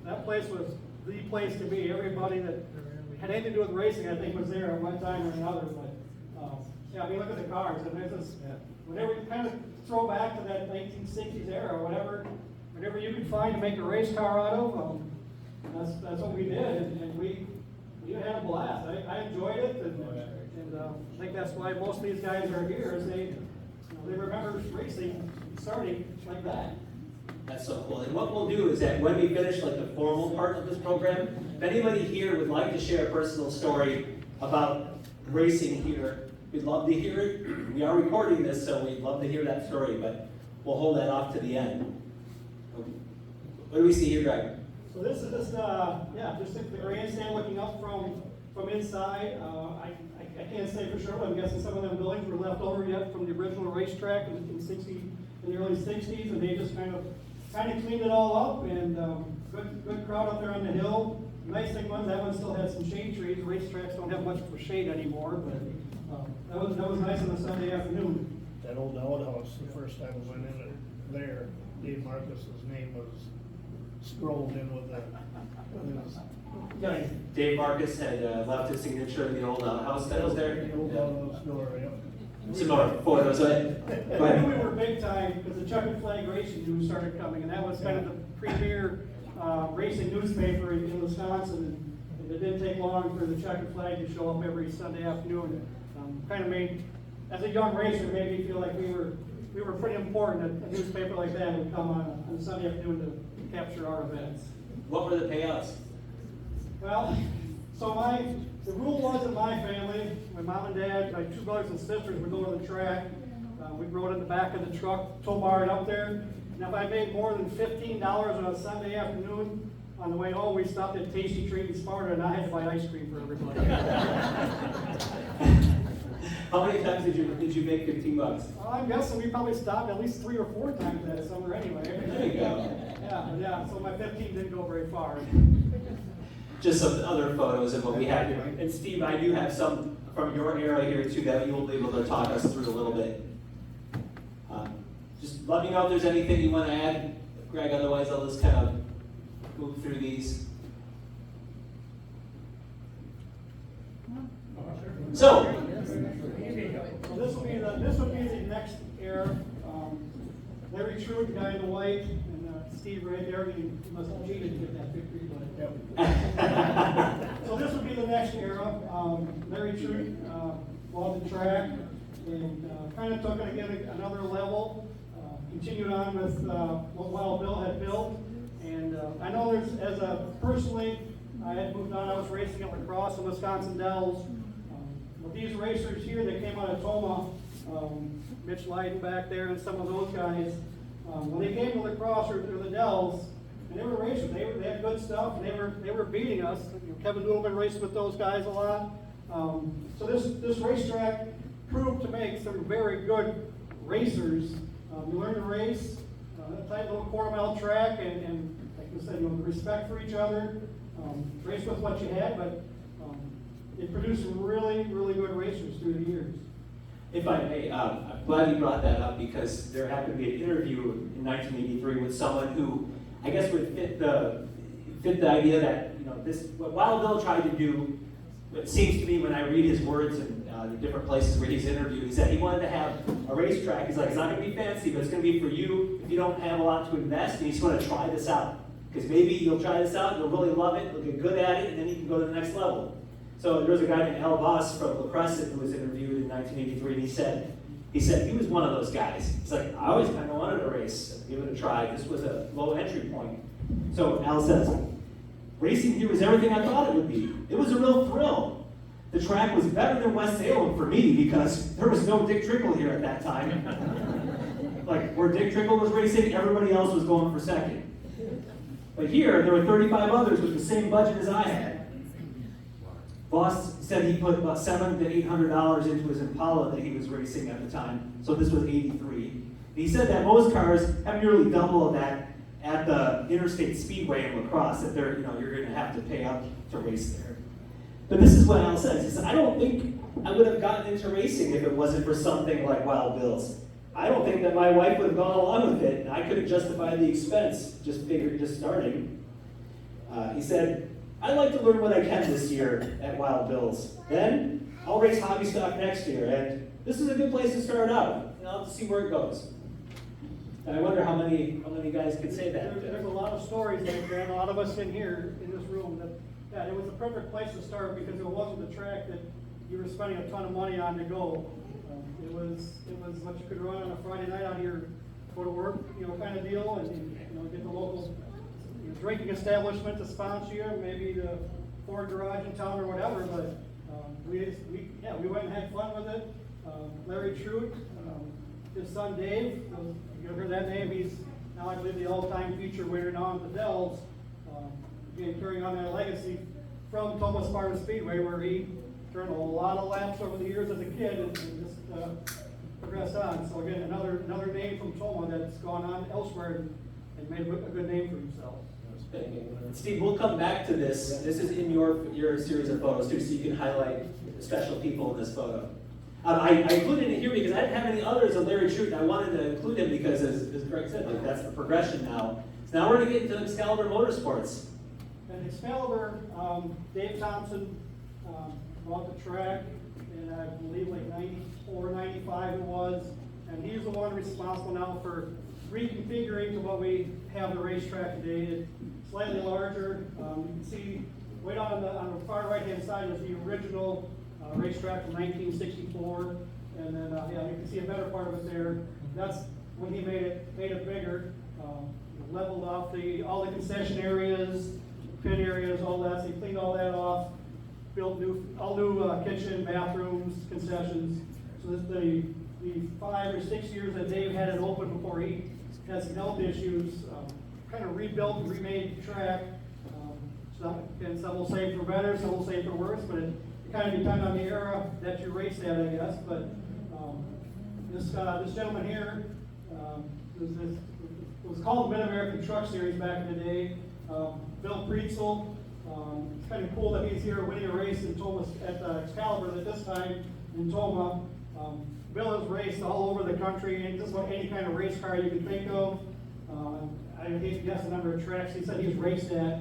that place was the place to be. Everybody that had anything to do with racing, I think, was there at one time or another. But look at the cars. And there's this, whenever you kind of throw back to that 1960s era, whatever you could find to make a race car out of, that's what we did, and we had a blast. I enjoyed it, and I think that's why most of these guys are here, is they remember racing starting like that. That's so cool. And what we'll do is that when we finish like the formal part of this program, if anybody here would like to share a personal story about racing here, we'd love to hear it. We are recording this, so we'd love to hear that story, but we'll hold that off to the end. What do we see here, Greg? So this is just the grandstand looking up from inside. I can't say for sure, but I'm guessing some of them buildings were left over yet from the original racetrack in the early 60s, and they just kind of cleaned it all up, and good crowd up there on the hill. Nice thing was that one still had some shade trees. Racetracks don't have much for shade anymore, but that was nice on a Sunday afternoon. That old outhouse, the first time I went in there, Dave Marcis' name was scrolled in with that. Yeah, Dave Marcis had left his signature in the old house that was there. The old outhouse door, yeah. Some more photos of it. I knew we were big time because the Checkered Flag Racing News started coming, and that was kind of the premier racing newspaper in Wisconsin. And it didn't take long for the Checkered Flag to show up every Sunday afternoon. Kind of made, as a young racer, made me feel like we were pretty important. A newspaper like that would come on a Sunday afternoon to capture our events. What were the payouts? Well, so the rule was in my family, my mom and dad, my two brothers and sisters would go to the track. We rode in the back of the truck, tow bar it up there. And if I made more than $15 on a Sunday afternoon, on the way home, we stopped at Tasty Treat in Sparta, and I had to buy ice cream for everybody. How many times did you make $15? I'm guessing we probably stopped at least 3 or 4 times that summer anyway. There you go. Yeah, so my 15 didn't go very far. Just some other photos of what we have here. And Steve, I do have some from your era here too that you'll be able to talk us through a little bit. Just let me know if there's anything you want to add, Greg, otherwise I'll just kind of move through these. So this would be the next era. Larry True, the guy in the white, and Steve right there. He must have cheated to get that victory. So this would be the next era. Larry True bought the track and kind of took it again another level. Continued on with what Wild Bill had built. And I know personally, I had moved on. I was racing at lacrosse in Wisconsin Dells. But these racers here that came out of Tomah, Mitch Leiden back there and some of those guys, when they came to lacrosse or the Dells, and they were racers, they had good stuff, and they were beating us. Kevin Doolman raced with those guys a lot. So this racetrack proved to make some very good racers. You learn to race, a tight little quarter-mile track, and like I said, the respect for each other. Race with what you had, but it produced some really, really good racers through the years. if I may, I'm glad you brought that up because there happened to be an interview in 1983 with someone who I guess would fit the idea that, you know, this, what Wild Bill tried to do, it seems to me when I read his words in the different places where he's interviewed, he said he wanted to have a racetrack. He's like, it's not going to be fancy, but it's going to be for you if you don't have a lot to invest, and you just want to try this out. Because maybe you'll try this out, you'll really love it, you'll get good at it, and then you can go to the next level. So there was a guy named Al Voss from La Crescent who was interviewed in 1983, and he said, He said he was one of those guys. He's like, I always kind of wanted to race, give it a try. This was a low entry point. So Al says, racing here was everything I thought it would be. It was a real thrill. The track was better than West Salem for me because there was no Dick Trickle here at that time. Like where Dick Trickle was racing, everybody else was going for second. But here, there were 35 others with the same budget as I had. Voss said he put about $700 to $800 into his Impala that he was racing at the time. So this was '83. And he said that most cars have nearly double of that at the Interstate Speedway in La Crosse, that you're going to have to pay up to race there. But this is what Al says. He said, I don't think I would have gotten into racing if it wasn't for something like Wild Bills. I don't think that my wife would have gone along with it, and I could have justified the expense, just starting. He said, I'd like to learn what I can this year at Wild Bills. Then, I'll race hobby stock next year, and this is a good place to start out. I'll have to see where it goes. And I wonder how many guys could say that. There's a lot of stories like that, a lot of us in here, in this room, that it was the perfect place to start because it wasn't the track that you were spending a ton of money on to go. It was what you could run on a Friday night out here, go to work, kind of deal, and get the local drinking establishment to sponsor you, maybe the Ford garage in town or whatever. But we went and had fun with it. Larry Truitt, his son Dave, you heard that name? He's now, I believe, the all-time feature winner now at the Dells. Again, carrying on that legacy from Tomah-Sparta Speedway, where he turned a lot of laps over the years as a kid and just progressed on. So again, another name from Tomah that's gone on elsewhere and made a good name for himself. Steve, we'll come back to this. This is in your series of photos too, so you can highlight the special people in this photo. I included it here because I didn't have any others of Larry Truitt, and I wanted to include him because, as Greg said, that's the progression now. So now we're going to get into Excalibur Motorsports. And Excalibur, Dave Thompson bought the track in, I believe, like 94, 95 it was, and he's the one responsible now for reconfiguring to what we have the racetrack today. It's slightly larger. You can see way down on the far right-hand side is the original racetrack from 1964, and then you can see a better part of it there. That's when he made it bigger, leveled off all the concession areas, pit areas, all that. So he cleaned all that off, built all new kitchen, bathrooms, concessions. So this the 5 or 6 years that Dave had it open before he had some health issues, kind of rebuilt and remade the track. Some will say for better, some will say for worse, but it kind of depends on the era that you raced at, I guess. But this gentleman here, it was called the Mid-American Truck Series back in the day. Bill Preetzel. It's kind of cool that he's here winning a race in Tomah at Excalibur at this time in Tomah. Bill has raced all over the country and just about any kind of race car you can think of. I hate to guess the number of tracks he said he's raced at.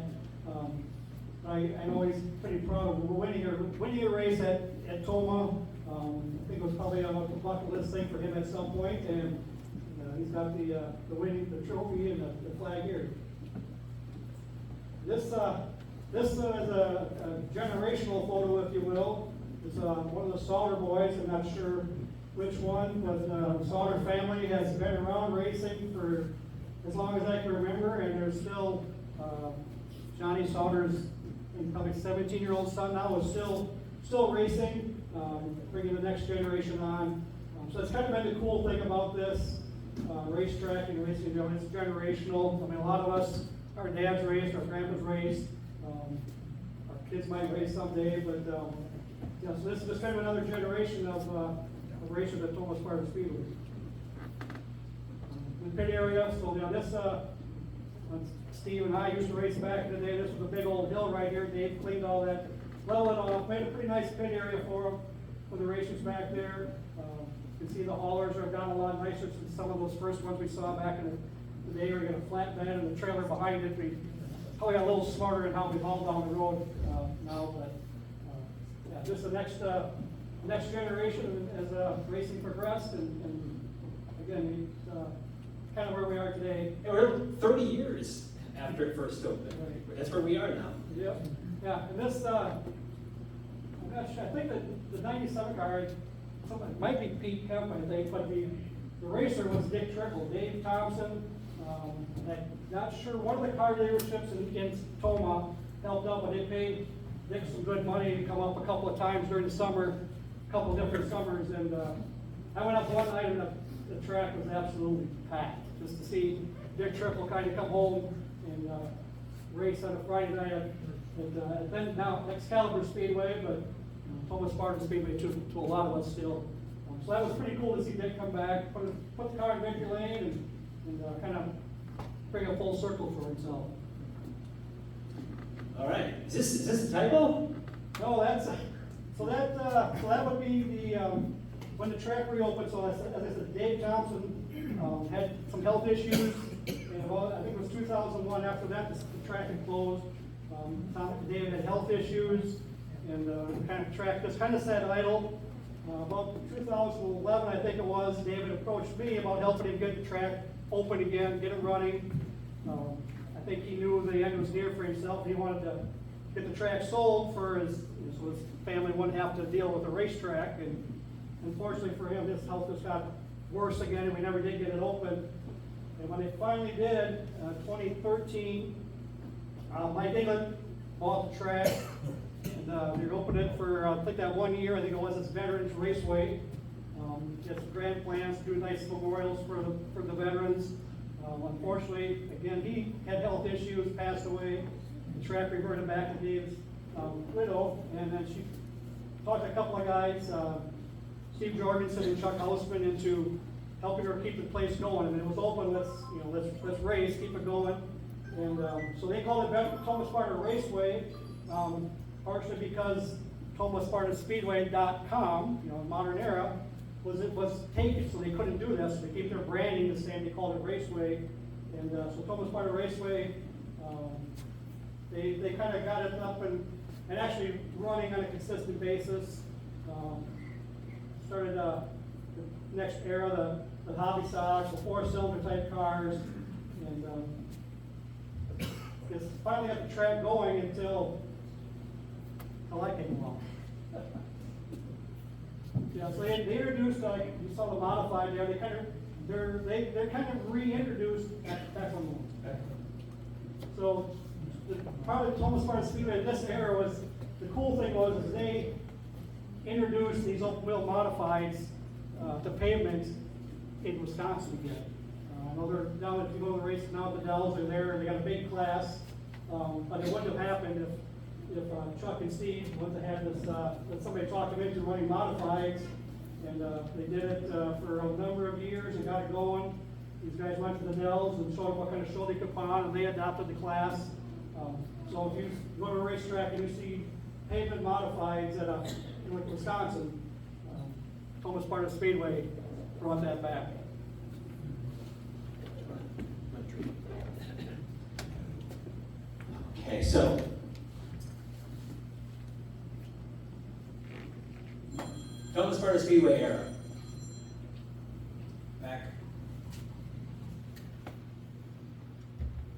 I know he's pretty proud of winning a race at Tomah. I think it was probably a bucket list thing for him at some point, and he's got the trophy and the flag here. This is a generational photo, if you will. It's one of the Sauter boys. I'm not sure which one, but the Sauter family has been around racing for as long as I can remember, and there's still Johnny Sauter's probably 17-year-old son now is still racing, bringing the next generation on. So it's kind of been the cool thing about this racetrack and racing. It's generational. I mean, a lot of us, our dads raced, our grandpas raced, our kids might race someday, but so this is kind of another generation of racers at Tomah-Sparta Speedway. The pit area, so this, Steve and I used to race back in the day. This was a big old hill right here. Dave cleaned all that, leveled it off, made a pretty nice pit area for the racers back there. You can see the haulers have gotten a lot nicer than some of those first ones we saw back in the day. We're going to flat bed and the trailer behind it. We probably got a little smarter in how we haul down the road now, but just the next generation as racing progressed, and again, kind of where we are today. And we're 30 years after it first opened. Right. That's where we are now. Yep. Yeah, and this, I'm not sure, I think that the 97 car, it might be Pete Kemp, I think, but the racer was Dick Trickle, Dave Thompson. I'm not sure, one of the car dealerships in Tomah helped out, but they paid Dick some good money to come up a couple of times during the summer, a couple of different summers, and I went up one night and the track was absolutely packed, just to see Dick Trickle kind of come home and race on a Friday night at then now Excalibur Speedway, but Tomah-Sparta Speedway to a lot of us still. So that was pretty cool to see Dick come back, put the car in victory lane, and kind of bring a full circle for himself. All right, is this a typo? No, so that would be the when the track reopened. So as I said, Dave Thompson had some health issues, and I think it was 2001. After that, the track had closed. Dave had health issues, and the track just kind of sat idle. About 2011, I think it was, David approached me about helping him get the track open again, get it running. I think he knew the end was near for himself. He wanted to get the track sold so his family wouldn't have to deal with the racetrack. And unfortunately for him, his health just got worse again, and we never did get it open. And when they finally did, 2013, Mike England bought the track. And they opened it for, I think that 1 year, I think it was, it's Veterans Raceway. Had some grand plans to do nice memorials for the veterans. Unfortunately, again, he had health issues, passed away. The track reverted back to Dave's widow, and then she talked to a couple of guys, Steve Jorgensen and Chuck Hausman, into helping her keep the place going. And it was open, let's race, keep it going. And so they called it Tomah-Sparta Raceway. Partially because Tomah-Sparta Speedway.com, modern era, was taken, so they couldn't do this. So they keep their branding the same. They called it Raceway, and so Tomah-Sparta Raceway, they kind of got it up and actually running on a consistent basis. Started the next era, the hobby stocks, the 4-cylinder type cars, and just finally got the track going until I came along. Yeah, so they introduced, you saw the modified there. They kind of reintroduced back on the So part of Tomah-Sparta Speedway in this era was, the cool thing was is they introduced these open wheel modifieds to pavement in Wisconsin again. I know they're now, if you go to the race now at the Dells, they're there. They got a big class, but it wouldn't have happened if Chuck and Steve went to have this, let somebody talk them into running modifieds, and they did it for a number of years and got it going. These guys went to the Dells and showed them what kind of show they could put on, and they adopted the class. So if you go to a racetrack and you see pavement modifieds in Wisconsin, Tomah-Sparta Speedway brought that back. Okay, so Tomah-Sparta Speedway era. Back.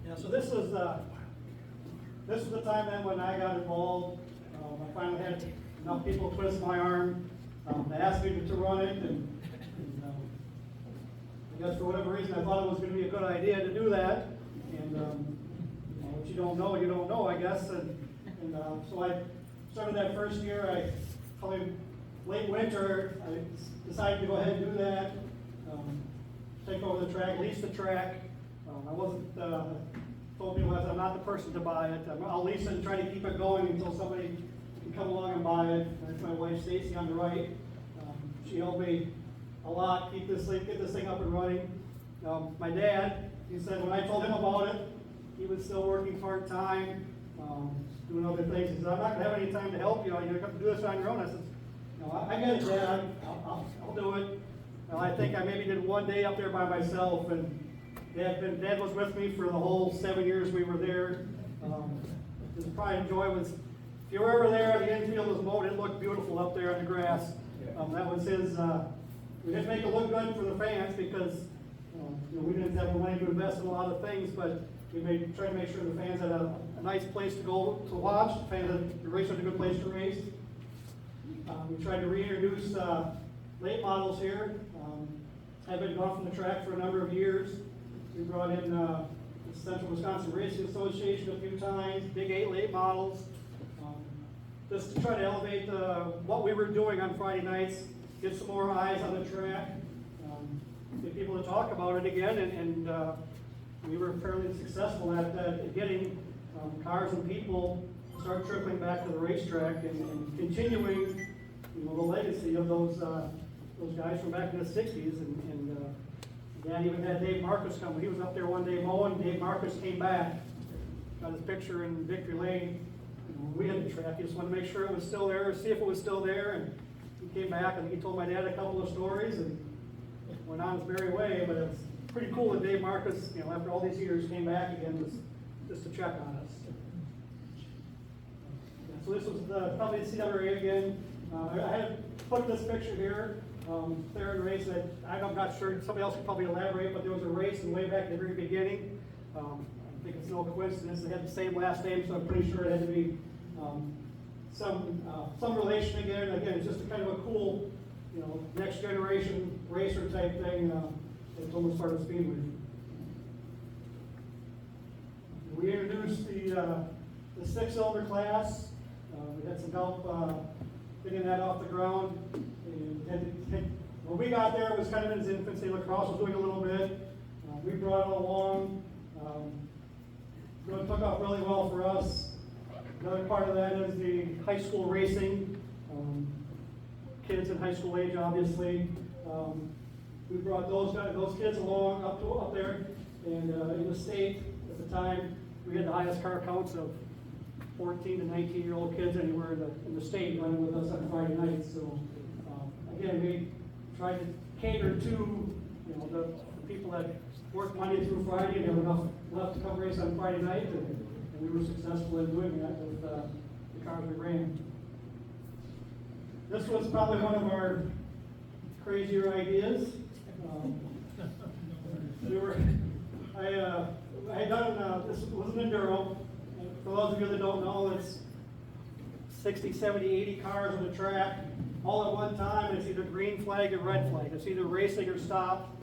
Yeah, so this was the time then when I got involved. I finally had enough people twist my arm. They asked me to run it, and I guess for whatever reason I thought it was going to be a good idea to do that. And what you don't know, I guess. And so I started that first year. Probably late winter, I decided to go ahead and do that. Take over the track, lease the track. I wasn't, told people I'm not the person to buy it. I'll lease it and try to keep it going until somebody can come along and buy it. That's my wife Stacy on the right. She helped me a lot get this thing up and running. My dad, he said when I told him about it, he was still working part-time, doing other things. He said, I'm not going to have any time to help you. You're going to have to do this on your own. I said, no, I get it, Dad. I'll do it. I think I maybe did one day up there by myself, and Dad was with me for the whole 7 years we were there. His pride and joy was, if you were ever there, the infield was mowed. It looked beautiful up there on the grass. That was his. We didn't make it look good for the fans because we didn't have the money to invest in a lot of things, but we tried to make sure the fans had a nice place to go to watch. The race was a good place to race. We tried to reintroduce late models here. Have been gone from the track for a number of years. We brought in the Central Wisconsin Racing Association a few times, Big 8 late models, just to try to elevate what we were doing on Friday nights, get some more eyes on the track, get people to talk about it again, and we were fairly successful at getting cars and people to start trickling back to the racetrack and continuing, the legacy of those guys from back in the '60s. And Dad even had Dave Marcis come. He was up there one day mowing. Dave Marcis came back, got his picture in Victory Lane. We had the track. He just wanted to make sure it was still there, see if it was still there. And he came back, and he told my dad a couple of stories and went on his merry way. But it's pretty cool that Dave Marcis, after all these years, came back again just to check on us. So this was probably the CWA again. I had put this picture here. There in a race that I'm not sure, somebody else could probably elaborate, but there was a race way back at the very beginning. I think it's no coincidence. They had the same last name, so I'm pretty sure it had to be some relation again. Again, it's just a kind of a cool, next generation racer type thing at Tomah-Sparta Speedway. We introduced the 6-cylinder class. We had some help getting that off the ground. And when we got there, it was kind of in its infancy. Lacrosse was doing a little bit. We brought it along. It took off really well for us. Another part of that is the high school racing. Kids in high school age, obviously. We brought those kids along up there. And in the state at the time, we had the highest car counts of 14 to 19-year-old kids anywhere in the state running with us on Friday nights. So again, we tried to cater to the people that work Monday through Friday and have enough left to come race on Friday night, and we were successful in doing that with the cars we ran. This was probably one of our crazier ideas. I had done, this was an enduro. For those of you that don't know, it's 60, 70, 80 cars on the track, all at one time. It's either green flag or red flag. It's either racing or stop.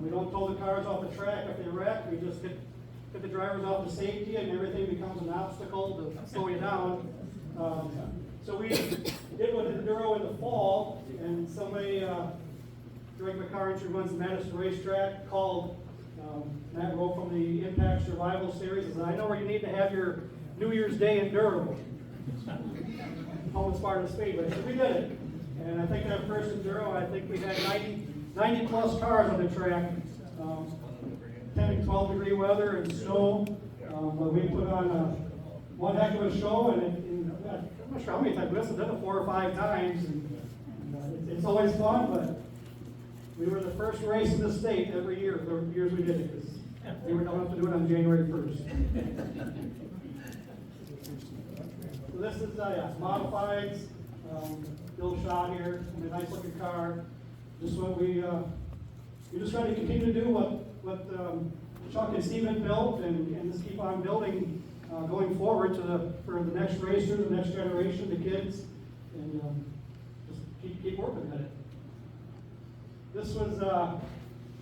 We don't tow the cars off the track if they wreck. We just get the drivers off to safety, and everything becomes an obstacle to slow you down. So we did with enduro in the fall, and somebody, Greg McCarthy, who runs the Madison racetrack, called Matt Rowe from the Impact Survival Series, and said, I know where you need to have your New Year's Day enduro. Tomah-Sparta Speedway. So we did it. And I think that first enduro, I think we had 90 plus cars on the track. 10 and 12 degree weather and snow. But we put on one heck of a show, and I'm not sure how many times, we must have done it 4 or 5 times. And it's always fun, but we were the first race in the state every year, the years we did it, because we were dumb enough to do it on January 1st. So this is modifieds, Bill Shaw here, in a nice looking car. Just what we just try to continue to do what Chuck and Steven built, and just keep on building going forward for the next racers, the next generation, the kids, and just keep working at it. This was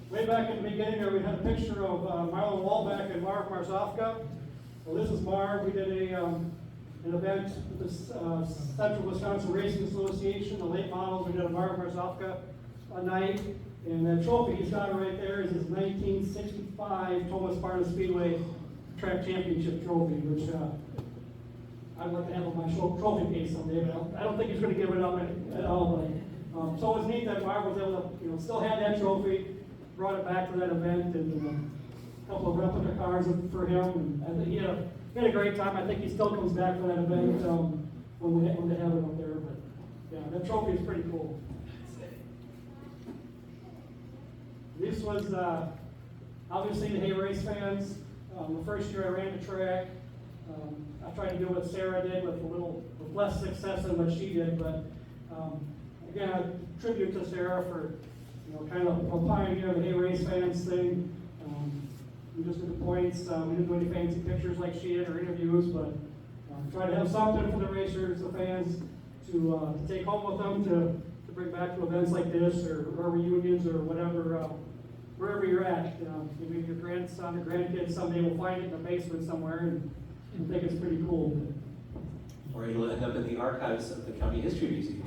way back in the beginning there. We had a picture of Marlin Walbeck and Marv Marzofka. Well, this is Marv. We did an event with the Central Wisconsin Racing Association, the late models. We did a Marv Marzofka night, and that trophy he's got right there is his 1965 Tomah-Sparta Speedway Track Championship trophy, which I'd like to have on my trophy case someday, but I don't think he's going to give it up at all. But, so it was neat that Marv was able to still have that trophy, brought it back to that event, and a couple of replica cars for him. And I think he had a great time. I think he still comes back for that event when they have it up there. But yeah, that trophy is pretty cool. This was obviously the hay race fans. The first year I ran the track, I tried to do what Sarah did with less success than what she did. But again, a tribute to Sarah for kind of a pioneer of the hay race fans thing. We just did the points. We didn't do any fancy pictures like she did or interviews, but try to have something for the racers, the fans, to take home with them to bring back to events like this or reunions or whatever, wherever you're at. Maybe your grandson or grandkids someday will find it in the basement somewhere and think it's pretty cool. Or it'll end up in the archives of the County History Museum.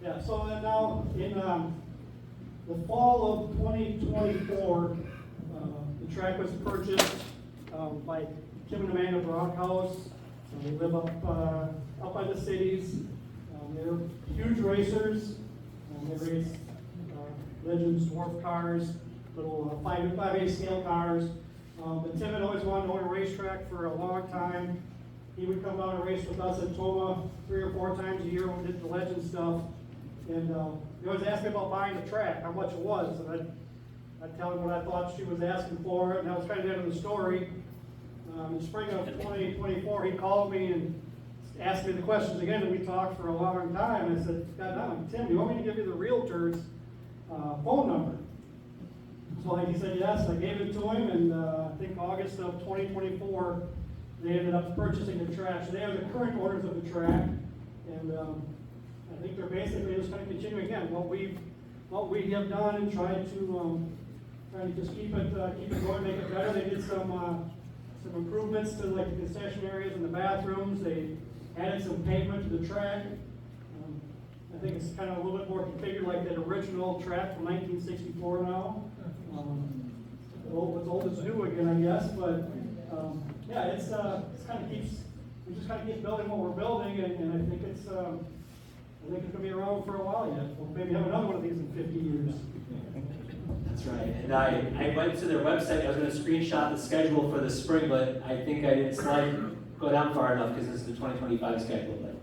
Yeah, so then now in the fall of 2024, the track was purchased by Tim and Amanda Brockhouse. They live up by the cities. They're huge racers. They race Legends dwarf cars, little 5/8 scale cars. But Tim had always wanted to own a racetrack for a long time. He would come down and race with us at Tomah 3 or 4 times a year when we did the Legend stuff. And he always asked me about buying the track, how much it was. And I'd tell him what I thought she was asking for, and that was kind of the end of the story. In spring of 2024, he called me and asked me the questions again, and we talked for a long time. I said, God, Tim, do you want me to give you the realtor's phone number? So he said yes, I gave it to him, and I think August of 2024, they ended up purchasing the track. So they are the current owners of the track, and I think they're basically just going to continue again what we have done and tried to just keep it going, make it better. They did some improvements to like the concession areas and the bathrooms. They added some pavement to the track. I think it's kind of a little bit more configured like that original track from 1964 now. What's old is new again, I guess. But yeah, it's kind of keeps we just kind of keep building what we're building, and I think it's going to be around for a while yet. We'll maybe have another one of these in 50 years. That's right. And I went to their website. I was going to screenshot the schedule for the spring, but I think I didn't go down far enough because it's the 2025 schedule. But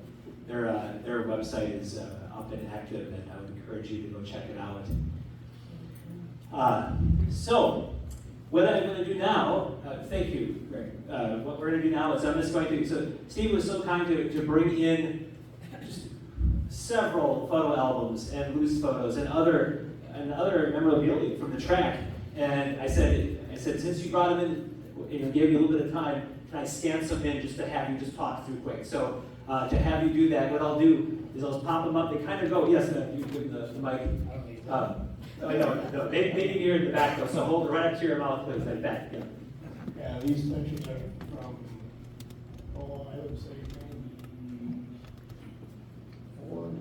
their website is up and active, and I would encourage you to go check it out. So, what I'm going to do now, thank you, Greg. What we're going to do now is I'm just going to, so Steve was so kind to bring in just several photo albums and loose photos and other memorabilia from the track. And I said, since you brought them in, gave you a little bit of time, can I scan some in just to have you just talk through quick? So to have you do that, what I'll do is I'll pop them up. They kind of go, yes, you give the mic. No, maybe near the back though, so hold it right up to your mouth, please, like that. Yeah, these pictures are from, I would say 94,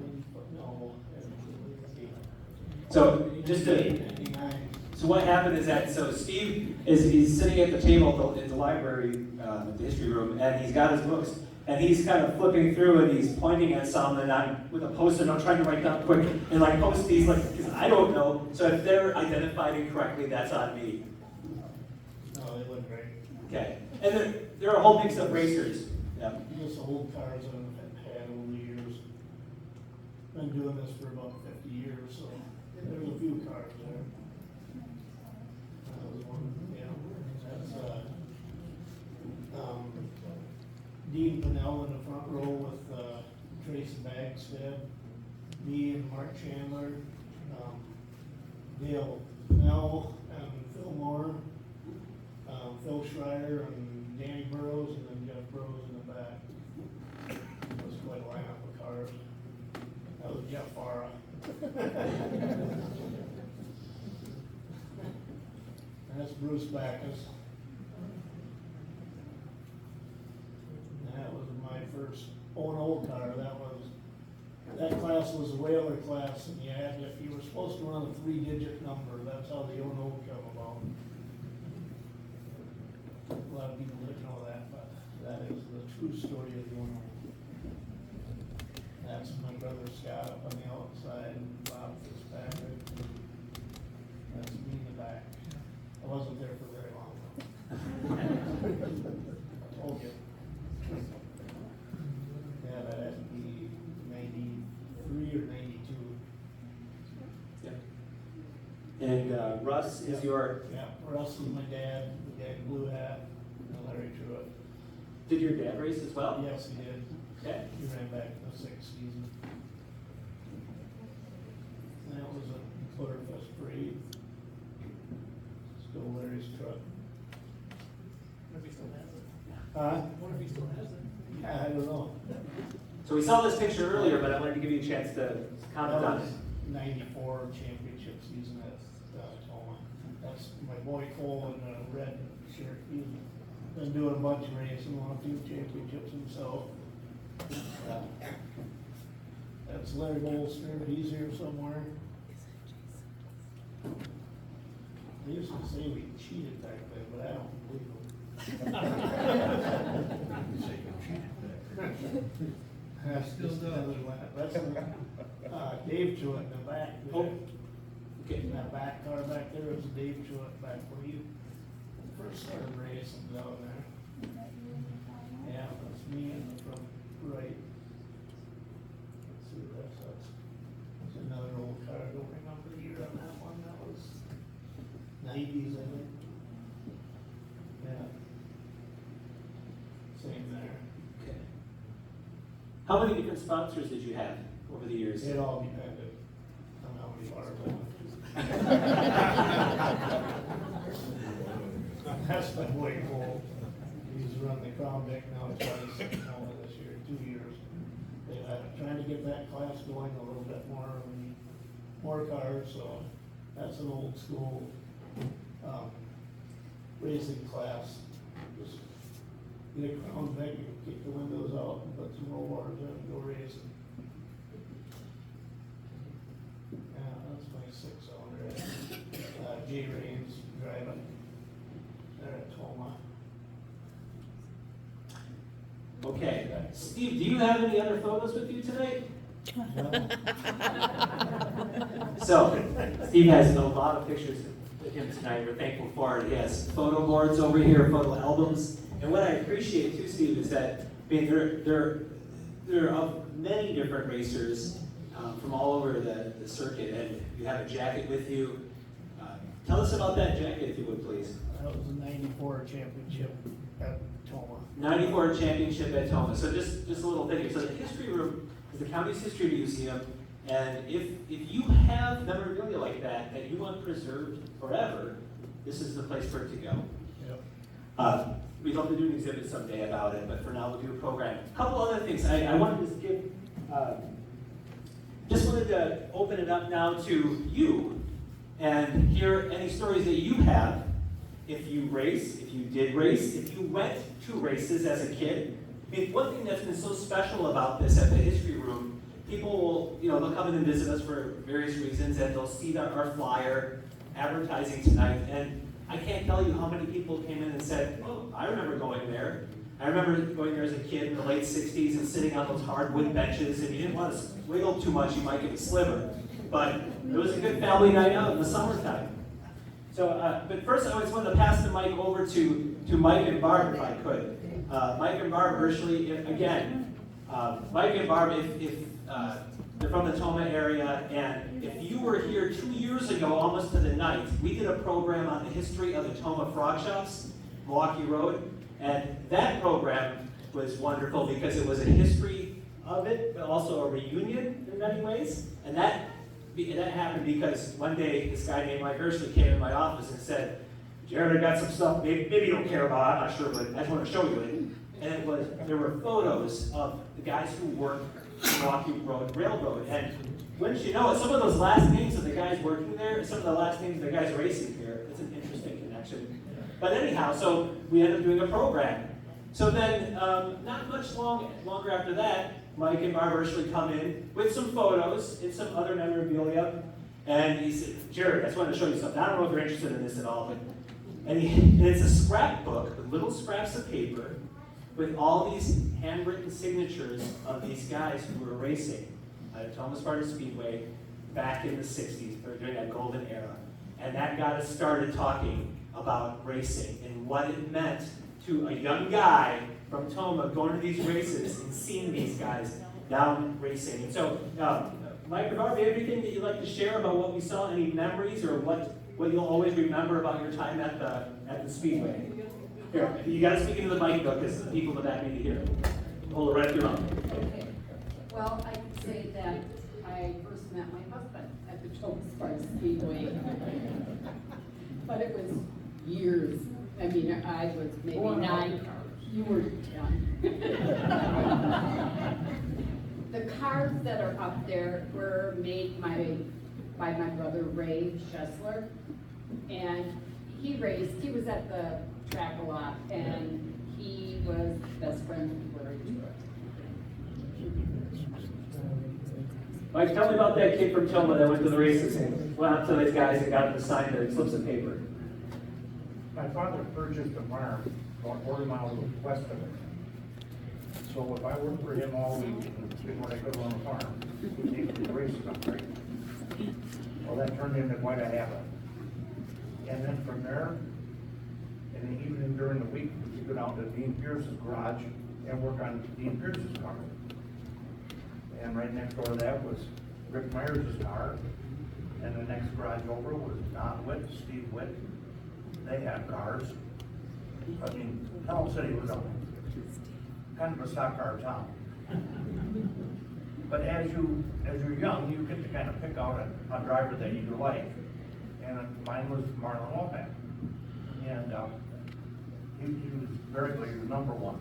no. So just to, so what happened is that, so Steve he's sitting at the table in the library, the history room, and he's got his books, and he's kind of flipping through and he's pointing at some, and I'm with a post-it note trying to write down quick, and like post these, like, because I don't know, so if they're identified incorrectly, that's on me. No, they look great. Okay, and there are a whole mix of racers. Yeah. Just old cars I've had over the years. Been doing this for about 50 years, so there's a few cars there. That was one, yeah. That's Dean Pinnell in the front row with Tracy Bagstead, me and Mark Chandler, Dale Pinnell and Phil Moore, Phil Schreier and Danny Burrows, and then Jeff Burrows in the back. It was quite a lineup of cars. That was Jeff Farah. And that's Bruce Backus. And that was my first old car. That class was a whaler class, and if you were supposed to run a 3-digit number, that's how the O&O come about. A lot of people didn't know that, but that is the true story of the O&O. That's my brother Scott up on the outside, and Bob Fitzpatrick. That's me in the back. I wasn't there for very long though. I told you. Yeah, that had to be 93 or 92. Yeah. And Russ is your. Yeah, Russ is my dad, the guy in blue hat, and Larry Truitt. Did your dad race as well? Yes, he did. Okay. He ran back in the 6th season. And that was a Clearfest parade. Still Larry's truck. What if he still has it? Huh? What if he still has it? Yeah, I don't know. So we saw this picture earlier, but I wanted to give you a chance to comment That on was it. 94 championship season at Tomah. That's my boy Cole in the red shirt. He's been doing a bunch of racing, won a few championships himself. That's Larry Bolster, he's here somewhere. They used to say we cheated back then, but I don't believe them. That's just another one. That's Dave Truitt in the back. Oh, okay. That back car back there was Dave Truitt back when he first started racing down there. Yeah, that's me in the front right. Let's see, that's another old car. I don't remember the year on that one. That was 90s, I think. Yeah. Same there. Okay. How many different sponsors did you have over the years? It all depended on how many bars I went to. That's my boy Cole. He's run the Crown Vic now twice, only this year, 2 years. They're trying to get that class going a little bit more, we need more cars, so that's an old school racing class. Just get a Crown Vic, and kick the windows out and put some roll bars in and go racing. Yeah, that's my 6-cylinder. Jay Raines driving there at Tomah. Okay. Steve, do you have any other photos with you tonight? No. So, Steve has a lot of pictures with him tonight. We're thankful for it. He has photo boards over here, photo albums. And what I appreciate too, Steve, is that there are many different racers from all over the circuit, and you have a jacket with you. Tell us about that jacket, if you would, please. That was a 94 championship at Tomah. 94 championship at Tomah. So just a little thing. So the history room is the county's history museum, and if you have memorabilia like that you want preserved forever, this is the place for it to go. Yep. We'd love to do an exhibit someday about it, but for now we'll do a program. A couple other things. I wanted to give, just wanted to open it up now to you and hear any stories that you have. If you race, if you did race, if you went to races as a kid. I mean, one thing that's been so special about this at the history room, people will, they'll come in and visit us for various reasons, and they'll see our flyer advertising tonight, and I can't tell you how many people came in and said, oh, I remember going there. I remember going there as a kid in the late 60s and sitting on those hardwood benches, and you didn't want to wiggle too much, you might get a sliver. But it was a good family night out in the summertime. So, but first I always wanted to pass the mic over to Mike and Barb, if I could. Mike and Barb Urshely, again, Mike and Barb, if they're from the Tomah area, and if you were here 2 years ago, almost to the night, we did a program on the history of the Tomah Frog Shops, Milwaukee Road, and that program was wonderful because it was a history of it, but also a reunion in many ways, and that happened because one day this guy named Mike Urshely came in my office and said, Jarrod, I got some stuff maybe you don't care about, I'm not sure, but I just want to show you it. And there were photos of the guys who worked the Milwaukee Road Railroad. And wouldn't you know it, some of those last names of the guys working there, some of the last names of the guys racing here. It's an interesting connection. But anyhow, so we ended up doing a program. So then, not much longer after that, Mike and Barb Urshely come in with some photos and some other memorabilia. And he said, Jarrod, I just wanted to show you something. I don't know if you're interested in this at all, but and it's a scrapbook with little scraps of paper with all these handwritten signatures of these guys who were racing at Tomah-Sparta Speedway back in the 60s, during that golden era. And that got us started talking about racing and what it meant to a young guy from Tomah going to these races and seeing these guys down racing. And so, Mike or Barb, anything that you'd like to share about what we saw, any memories, or what you'll always remember about your time at the Speedway? Here, you got to speak into the mic though, because the people in the back need to hear. Hold it right through on. Okay. Well, I can say that I first met my husband at the Tomah-Sparta Speedway. But it was years. I mean, I was maybe 9. You were 10. The cars that are up there were made by my brother Ray Schessler. And he was at the track a lot, and he was best friends with Larry Stewart. Mike, tell me about that kid from Tomah that went to the races and went up to these guys and got them to sign the slips of paper. My father purchased a farm about 40 miles west of it. So if I worked for him all week, and when I could run a farm, he'd take the races up, right? Well, that turned into quite a habit. And then from there, in the evening during the week, we'd go down to Dean Pierce's garage and work on Dean Pierce's car. And right next door to that was Rick Myers' car. And the next garage over was Don Witt, Steve Witt. They had cars. I mean, Powell City was a kind of a stock car town. But as you're young, you get to kind of pick out a driver that you like. And mine was Marlin Walbeck. And he was very clear, he was number one.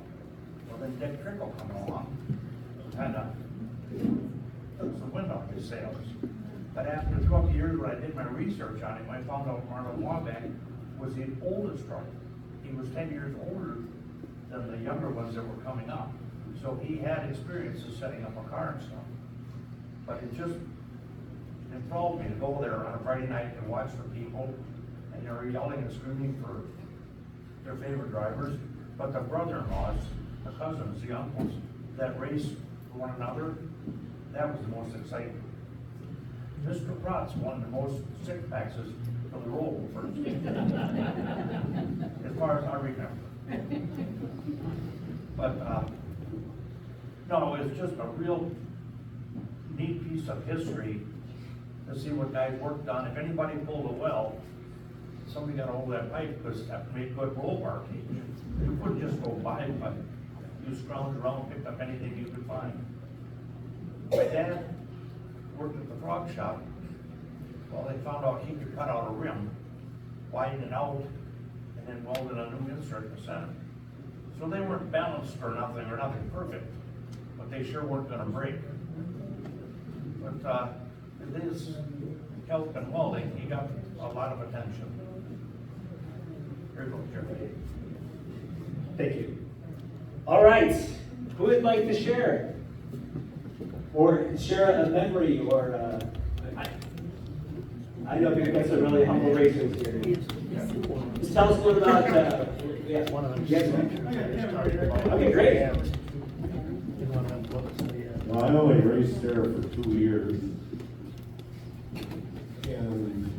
Well, then Dick Trickle come along, kind of took some wind off his sails. But after 12 years when I did my research on him, I found out Marlin Walbeck was the oldest driver. He was 10 years older than the younger ones that were coming up. So he had experience in setting up a car and stuff. But it just enthralled me to go there on a Friday night and watch the people, and they were yelling and screaming for their favorite drivers. But the brother-in-laws, the cousins, the uncles, that race for one another, that was the most exciting. Mr. Protz won the most six-packs for the roll first, as far as I remember. But no, it's just a real neat piece of history to see what guys worked on. If anybody pulled a well, somebody got hold of that pipe because that made good roll barking. You couldn't just go by, but you scrounged around, picked up anything you could find. My dad worked at the frog shop. Well, they found out he could cut out a rim, widen it out, and then weld in a new insert in the center. So they weren't balanced or nothing perfect, but they sure weren't gonna break. But his health and welding, he got a lot of attention. Here you go, Jarrod. Thank you. All right, who would like to share? Or share a memory, or I know you guys are really humble racers here. Just tell us a little about, yeah. Okay, great. Well, I only raced there for 2 years. And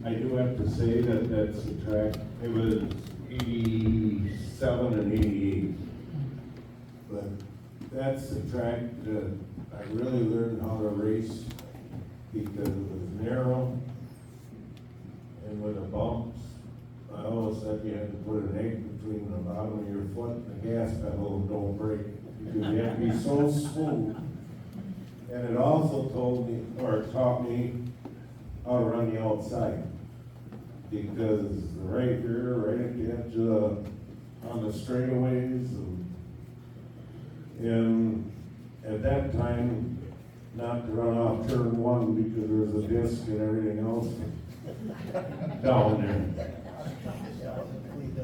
I do have to say that that's the track, it was 87 and 88. But that's the track that I really learned how to race because it was narrow. And with the bumps, I always said you had to put an egg between the bottom of your foot and the gas pedal and don't break. Because you have to be so smooth. And it also told me, or taught me, how to run the outside. Because right here, right at the edge on the straightaways, and at that time, not to run off turn one because there was a disc and everything else down there.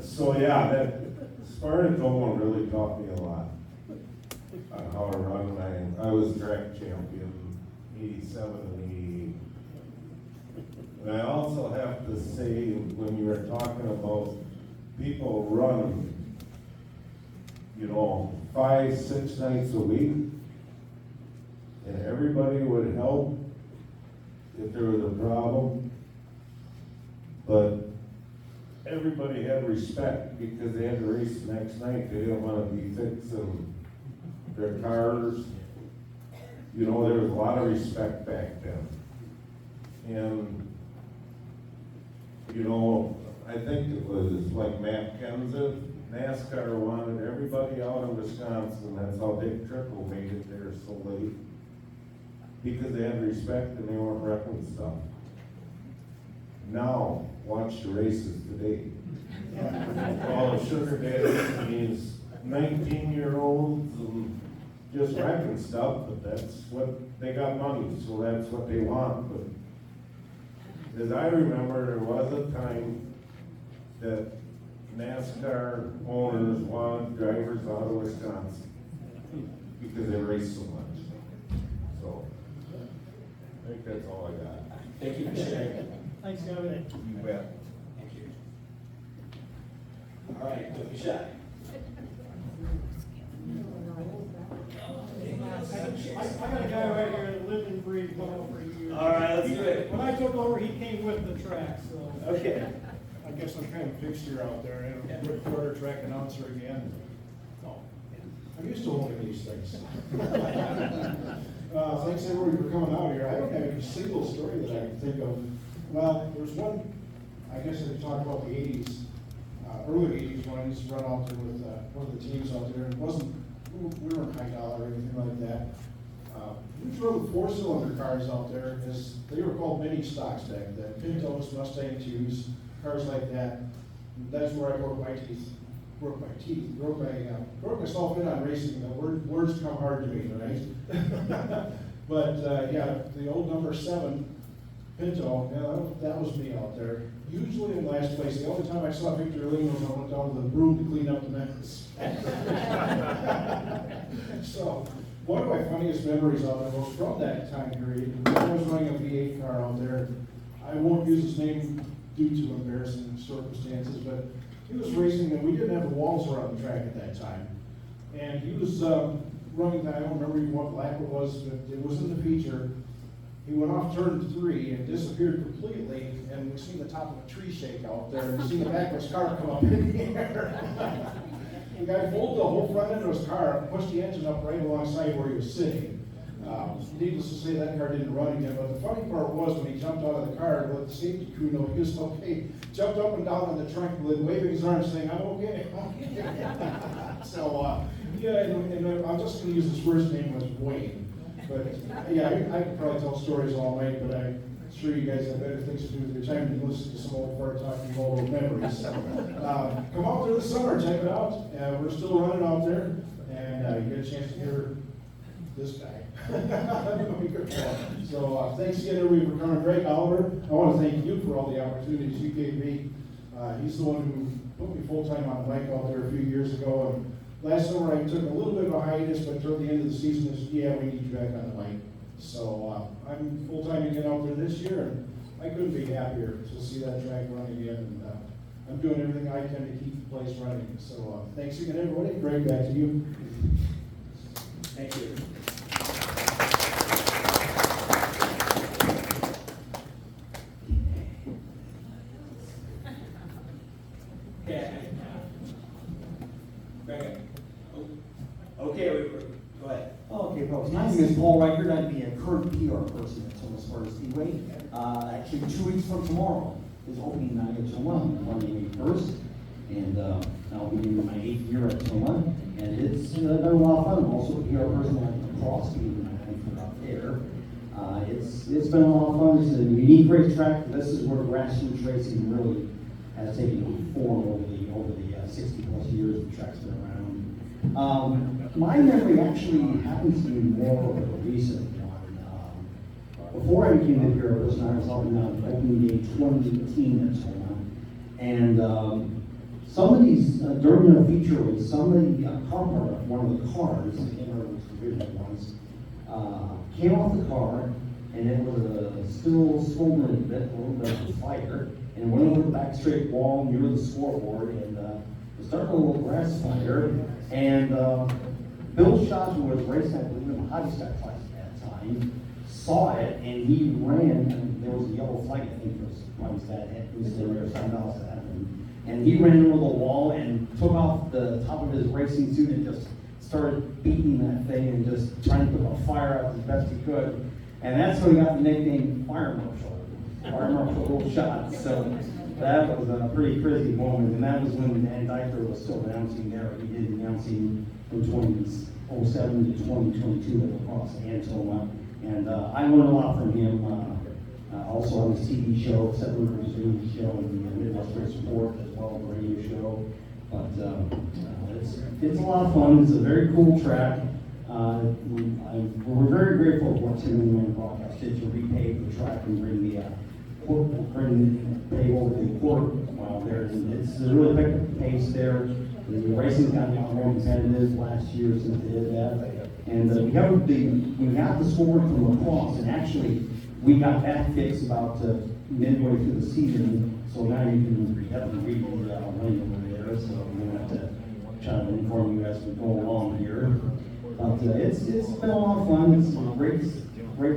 So yeah, that Sparta and Tomah really taught me a lot on how to run. I was track champion 87 and 88. And I also have to say, when you were talking about people running, 5-6 nights a week, and everybody would help if there was a problem, but everybody had respect because they had to race the next night. They didn't want to be fixing their cars. There was a lot of respect back then. And I think it was like Matt Kenseth, NASCAR wanted everybody out of Wisconsin. That's how Dick Trickle made it there so late. Because they had respect and they weren't wrecking stuff. Now, watch the races today. All the sugar daddies, these 19-year-olds and just wrecking stuff, but that's what, they got money, so that's what they want, but as I remember, there was a time that NASCAR owners wanted drivers out of Wisconsin because they race so much. So, I think that's all I got. Thank you for sharing. Thanks, Kevin. You bet. Thank you. All right, don't be shy. I got a guy right here that lived and breathed Monroe for years. All right, let's do it. When I took over, he came with the track, so. Okay. I guess I'm kind of fixture out there, and a reporter, track announcer again. Oh, I'm used to owning these things. Thanks everybody for coming out here. I don't have a single story that I can think of. Well, there's one, I guess I could talk about the eighties, early eighties, when I used to run out there with, one of the teams out there. It wasn't, we weren't high dollar or anything like that. We drove the 4-cylinder cars out there, as they were called mini stocks back then, Pintos, Mustang 2s, cars like that. That's where I broke myself in on racing. The words come hard to me, right? But yeah, the old number 7 Pinto, yeah, that was me out there. Usually in last place. The only time I saw Victor Lee was I went down to the broom to clean up the mess. So, one of my funniest memories out there was from that time period. I was running a V8 car out there. I won't use his name due to embarrassing circumstances, but he was racing, and we didn't have the walls around the track at that time. And he was running, I don't remember even what lap it was, but it was in the feature. He went off turn 3 and disappeared completely, and we seen the top of a tree shake out there, and we seen the back of his car come up in the air. The guy pulled the whole front end of his car, pushed the engine up right alongside where he was sitting. Needless to say, that car didn't run again, but the funny part was when he jumped out of the car, let the safety crew know he was okay, jumped up and down on the trunk, waving his arms, saying, "I'm okay, I'm okay." So, yeah, and I'm just gonna use his first name was Wayne. But, yeah, I could probably tell stories all night, but I'm sure you guys have better things to do with your time than listen to some old fart talking about old memories. So, come out there this summer, check it out. We're still running out there, and you get a chance to hear this guy. So, thanks again, everybody, for coming. Greg Oliver, I want to thank you for all the opportunities you gave me. He's the one who put me full-time on the bike out there a few years ago. And last summer, I took a little bit of a hiatus, but toward the end of the season, I said, yeah, we need you back on the bike. So I'm full-time again out there this year, and I couldn't be happier to see that track run again. And I'm doing everything I can to keep the place running. So thanks again, everybody. Greg, back to you. Thank you. Okay, go ahead. Okay, folks, my name is Paul Reichert. I'd be a current PR person at Tomah-Sparta Speedway. Actually, 2 weeks from tomorrow is opening night at Tomah, on the 21st. And I'll be in my 8th year at Tomah. And it's been a lot of fun. I'm also a PR person at Cross Speedway out there. It's been a lot of fun. It's a unique racetrack. This is where grassroots racing really has taken form over the 60 plus years the track's been around. My memory actually happens to be more of a recent one. Before I became the PR person, I was helping out opening day 2018 at Tomah. And some of these, during the feature race, somebody, a car part of one of the cars, I can't remember which division it was, came off the car, and it was still smoldering a little bit of a fire, and went over the back straight wall near the scoreboard, and was starting a little grass fire. And Bill Scott, who was racing, I believe, in the hobby stock class at that time, saw it, and he ran, and there was a yellow flag, I think it was probably that was there or something else that happened. And he ran over the wall and took off the top of his racing suit and just started beating that thing and just trying to put a fire out as best he could. And that's how he got the nickname Fire Marshal Bill Scott. So that was a pretty crazy moment, and that was when Dan Dyker was still announcing there. He did announcing from 2007 to 2022 at Lacrosse and Tomah. And I learned a lot from him, also on his TV show, Seven Rivers TV show, and the Midwest Race Report as well, the radio show. But it's a lot of fun. It's a very cool track. We're very grateful for what Tim and Lynn Broadcast did to repave the track and bring the pave over the court while there. It's really picked up the pace there. The racing's gotten a lot more competitive last year since they did that. And we got the score from lacrosse, and actually we got that fixed about midway through the season. So now you can definitely read the lane over there. So we're gonna have to try to inform you as we go along here. But it's been a lot of fun. It's a great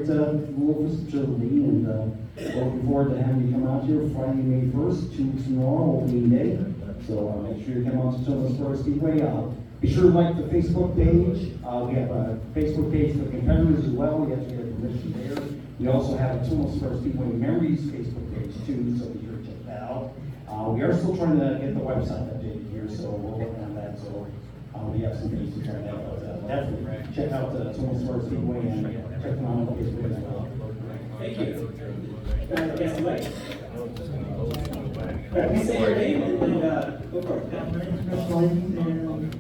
little facility, and looking forward to having you come out here Friday, May 1st, 2 weeks tomorrow, opening day. So make sure you come out to Tomah-Sparta Speedway. Be sure to like the Facebook page. We have a Facebook page for competitors as well. We have to get permission there. We also have a Tomah-Sparta Speedway Memories Facebook page too, so be sure to check that out. We are still trying to get the website updated here, so we're working on that. So we have some things to try out. Definitely check out the Tomah-Sparta Speedway and check them out on Facebook as well. Thank you. Yes, Mike. Please say your name and go for it. My name is Chris Lighton, and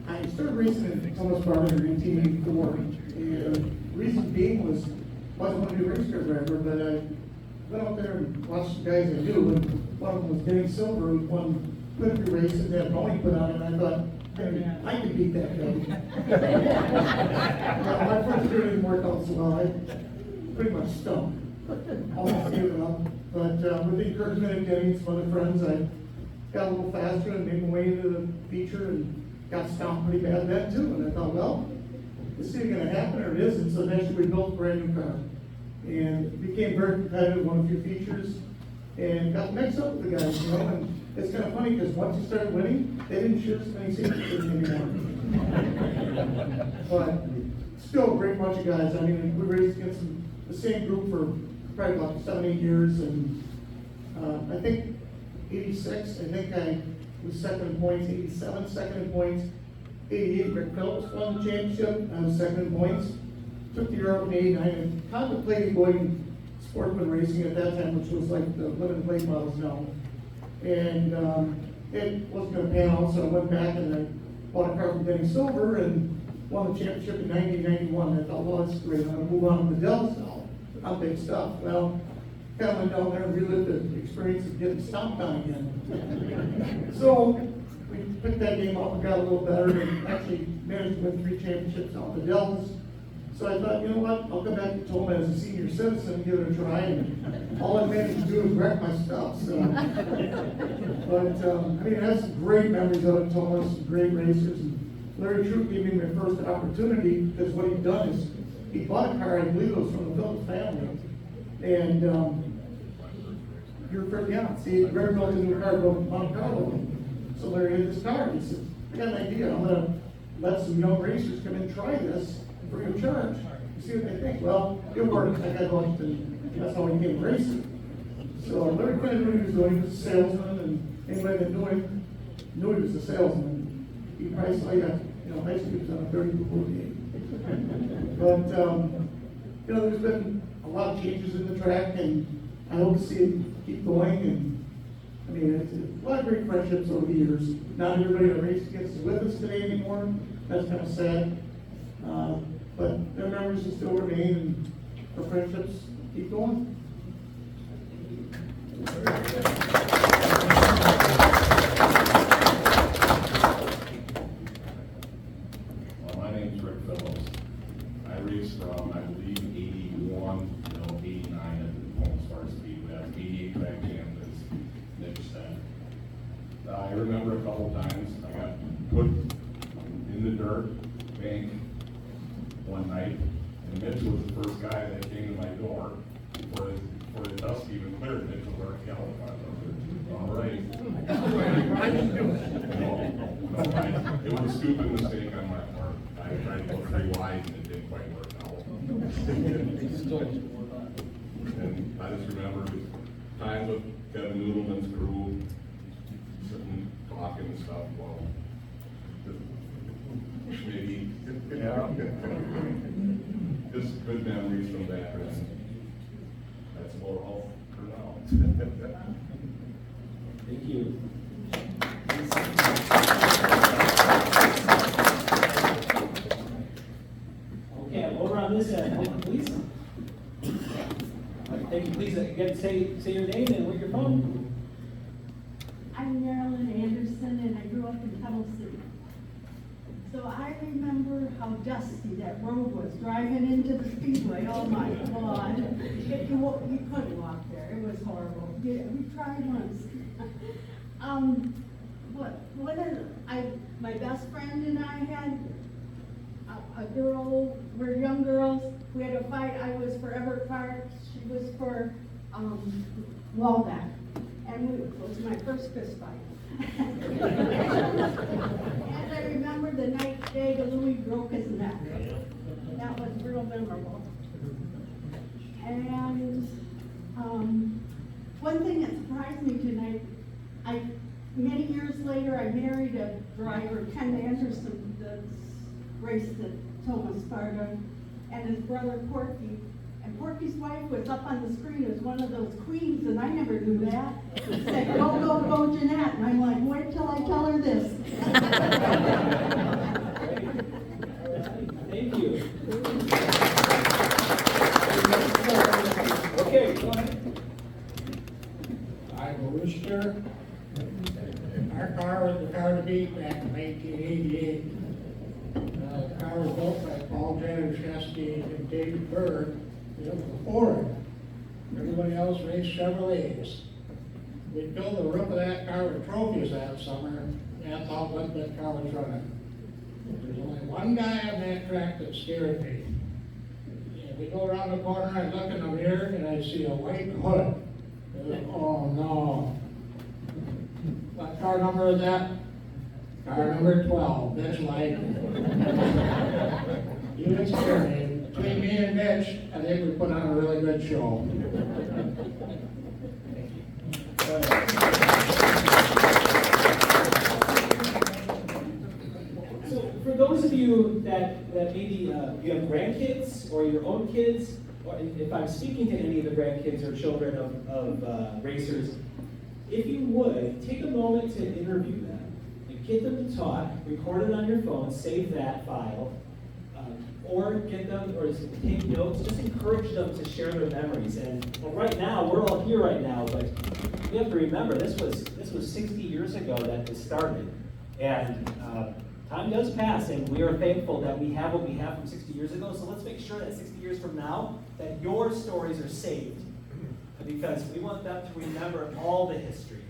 I started racing in Tomah-Sparta in 1984. And the reason being wasn't want to be a race car driver, but I went out there and watched the guys I knew, and one of them was Dave Silver, who won Liberty race and had Boeing put on it, and I thought, hey, I can beat that guy. My first year didn't work out so well. I pretty much stunk. Almost gave it up. But with the encouragement of getting some other friends, I got a little faster and made my way into the feature and got stomped pretty bad then too. And I thought, well, this is either gonna happen or it isn't. So eventually we built a brand new car. And became very competitive, won a few features, and got mixed up with the guys, you know. And it's kind of funny because once you started winning, they didn't shoot so many secrets anymore. But still a great bunch of guys. I mean, we raced against the same group for probably about 7-8 years, and I think 86, I think I was second in points, 87 second in points, 88 Dick Trickle won the championship, I was second in points. Took the year out in 89 and contemplated going sportsman racing at that time, which was like the limited plate models now. And it wasn't going to pan out, so I went back and I bought a car from Denny Silver and won the championship in 1991. I thought, well, that's great, I'm going to move on to the Dells now. I'm big stuff. Well, kind of went down there and relived the experience of getting stomped on again. So we picked that game up and got a little better and actually managed to win 3 championships out the Dells. So I thought, you know what, I'll come back to Tomah as a senior citizen and give it a try, and all I managed to do is wreck my stuff, so. But, I mean, I have some great memories out of Tomah, some great racers, and Larry Troop gave me my first opportunity, because what he'd done is, he bought a car, I believe it was from the Phillips family, and, you were pretty young, see, Larry built a new car, built Monte Carlo, so Larry had this car, he said, I got an idea, I'm gonna let some young racers come in and try this, free of charge, you see what they think. Well, it worked. I got hooked, and that's how he became a racer. So Larry couldn't do what he was doing. He was a salesman, and anybody that knew him knew he was a salesman. He probably saw high school, he was on a 30-foot game. But there's been a lot of changes in the track, and I hope to see it keep going. And I mean, it's a lot of great friendships over the years. Not everybody that raced against is with us today anymore. That's kind of sad. But their memories will still remain, and our friendships keep going. Well, my name's Rick Phillips. I raced from, I believe, 81 till 89 at the Tomah-Sparta Speedway. I was 88 track champ, as Nick said. I remember a couple times I got put in the dirt bank one night, and Mitch was the first guy that came to my door before the dust even cleared. Mitch was already yelling at me. All right. No, it was a stupid mistake on my part. I tried to go 3 wide and it didn't quite work out. And I just remember times with Kevin Noodleman's crew, sitting talking and stuff. Well, maybe, just good memories from back then. That's about all for now. Thank you. say your name and where you're from. I'm Marlin Anderson, and I grew up in Tunnel City. So I remember how dusty that road was, driving into the speedway. Oh my God. You couldn't walk there, it was horrible. We tried once. My best friend and I had a girl, we're young girls, we had a fight. I was for Everett Park, she was for Walbeck. And it was my first fist fight. And I remember the night Dave Louis broke his neck. That was real memorable. And one thing that surprised me tonight, many years later, I married a driver, Ken Anderson, that raced at Tomah-Sparta, and his brother Porky. And Porky's wife was up on the screen as one of those queens, and I never knew that. She said, go, go, go, Jeanette. And I'm like, wait till I tell her this. Thank you. Okay, go ahead. I'm a rooster. Our car was the car to beat back in 1988. The car was built by Paul Januszewski and David Bird. It was a Ford. Everybody else raced Chevrolets. We filled the roof of that car with trophies that summer, and that's how good that car was running. There's only one guy on that track that scared me. And we go around the corner, I look in the mirror, and I see a white hood. Oh no. What car number is that? Car number 12, Mitch Light. He was scared me. Between me and Mitch, I think we put on a really good show. So for those of you that maybe you have grandkids or your own kids, or if I'm speaking to any of the grandkids or children of racers, if you would, take a moment to interview them and get them to talk, record it on your phone, save that file, or get them, or take notes, just encourage them to share their memories. And well, right now, we're all here right now, but you have to remember, this was 60 years ago that this started. And time does pass, and we are thankful that we have what we have from 60 years ago, so let's make sure that 60 years from now, that your stories are saved, because we want them to remember all the history.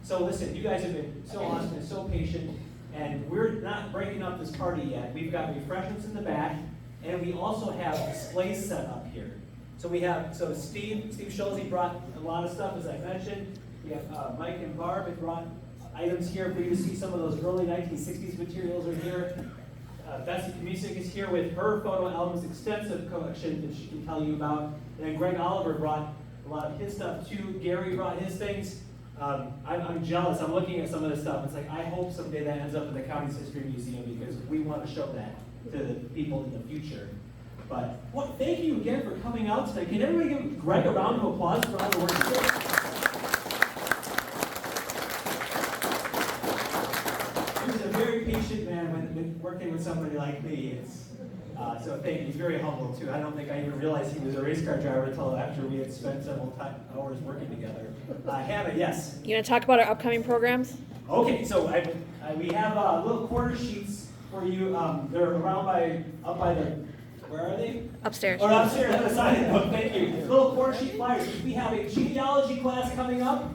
So listen, you guys have been so awesome and so patient, and we're not breaking up this party yet. We've got refreshments in the back, and we also have displays set up here. So Steve Schulze brought a lot of stuff, as I mentioned. We have Mike and Barb have brought items here for you to see. Some of those early 1960s materials are here. Bessie Kamisik is here with her photo albums, extensive collection that she can tell you about. And then Greg Oliver brought a lot of his stuff too. Gary brought his things. I'm jealous. I'm looking at some of this stuff. It's like, I hope someday that ends up in the County's History Museum, because we want to show that to the people in the future. But thank you again for coming out today. Can everybody give Greg a round of applause for all the work he did? He's a very patient man when working with somebody like me. So thank you. He's very humble too. I don't think I even realized he was a race car driver until after we had spent several hours working together. Hannah, yes? You want to talk about our upcoming programs? Okay, so we have little quarter sheets for you. They're up by the, where are they? Upstairs. Or upstairs on the side. Oh, thank you. Little quarter sheet flyers. We have a genealogy class coming up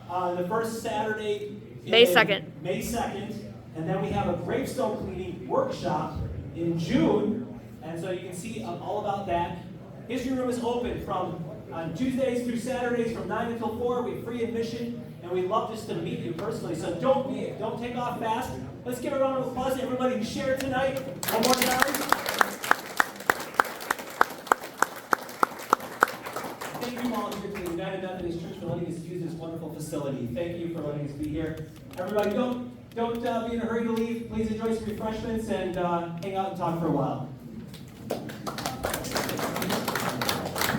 the first Saturday. May 2nd. May 2nd. And then we have a gravestone cleaning workshop in June. And so you can see all about that. History Room is open from on Tuesdays through Saturdays from 9 until 4. We have free admission, and we'd love just to meet you personally. So don't take off fast. Let's give a round of applause to everybody who shared tonight. One more time. Thank you all here to the United Methodist Church for letting us use this wonderful facility. Thank you for letting us be here. Everybody, don't be in a hurry to leave. Please enjoy some refreshments and hang out and talk for a while.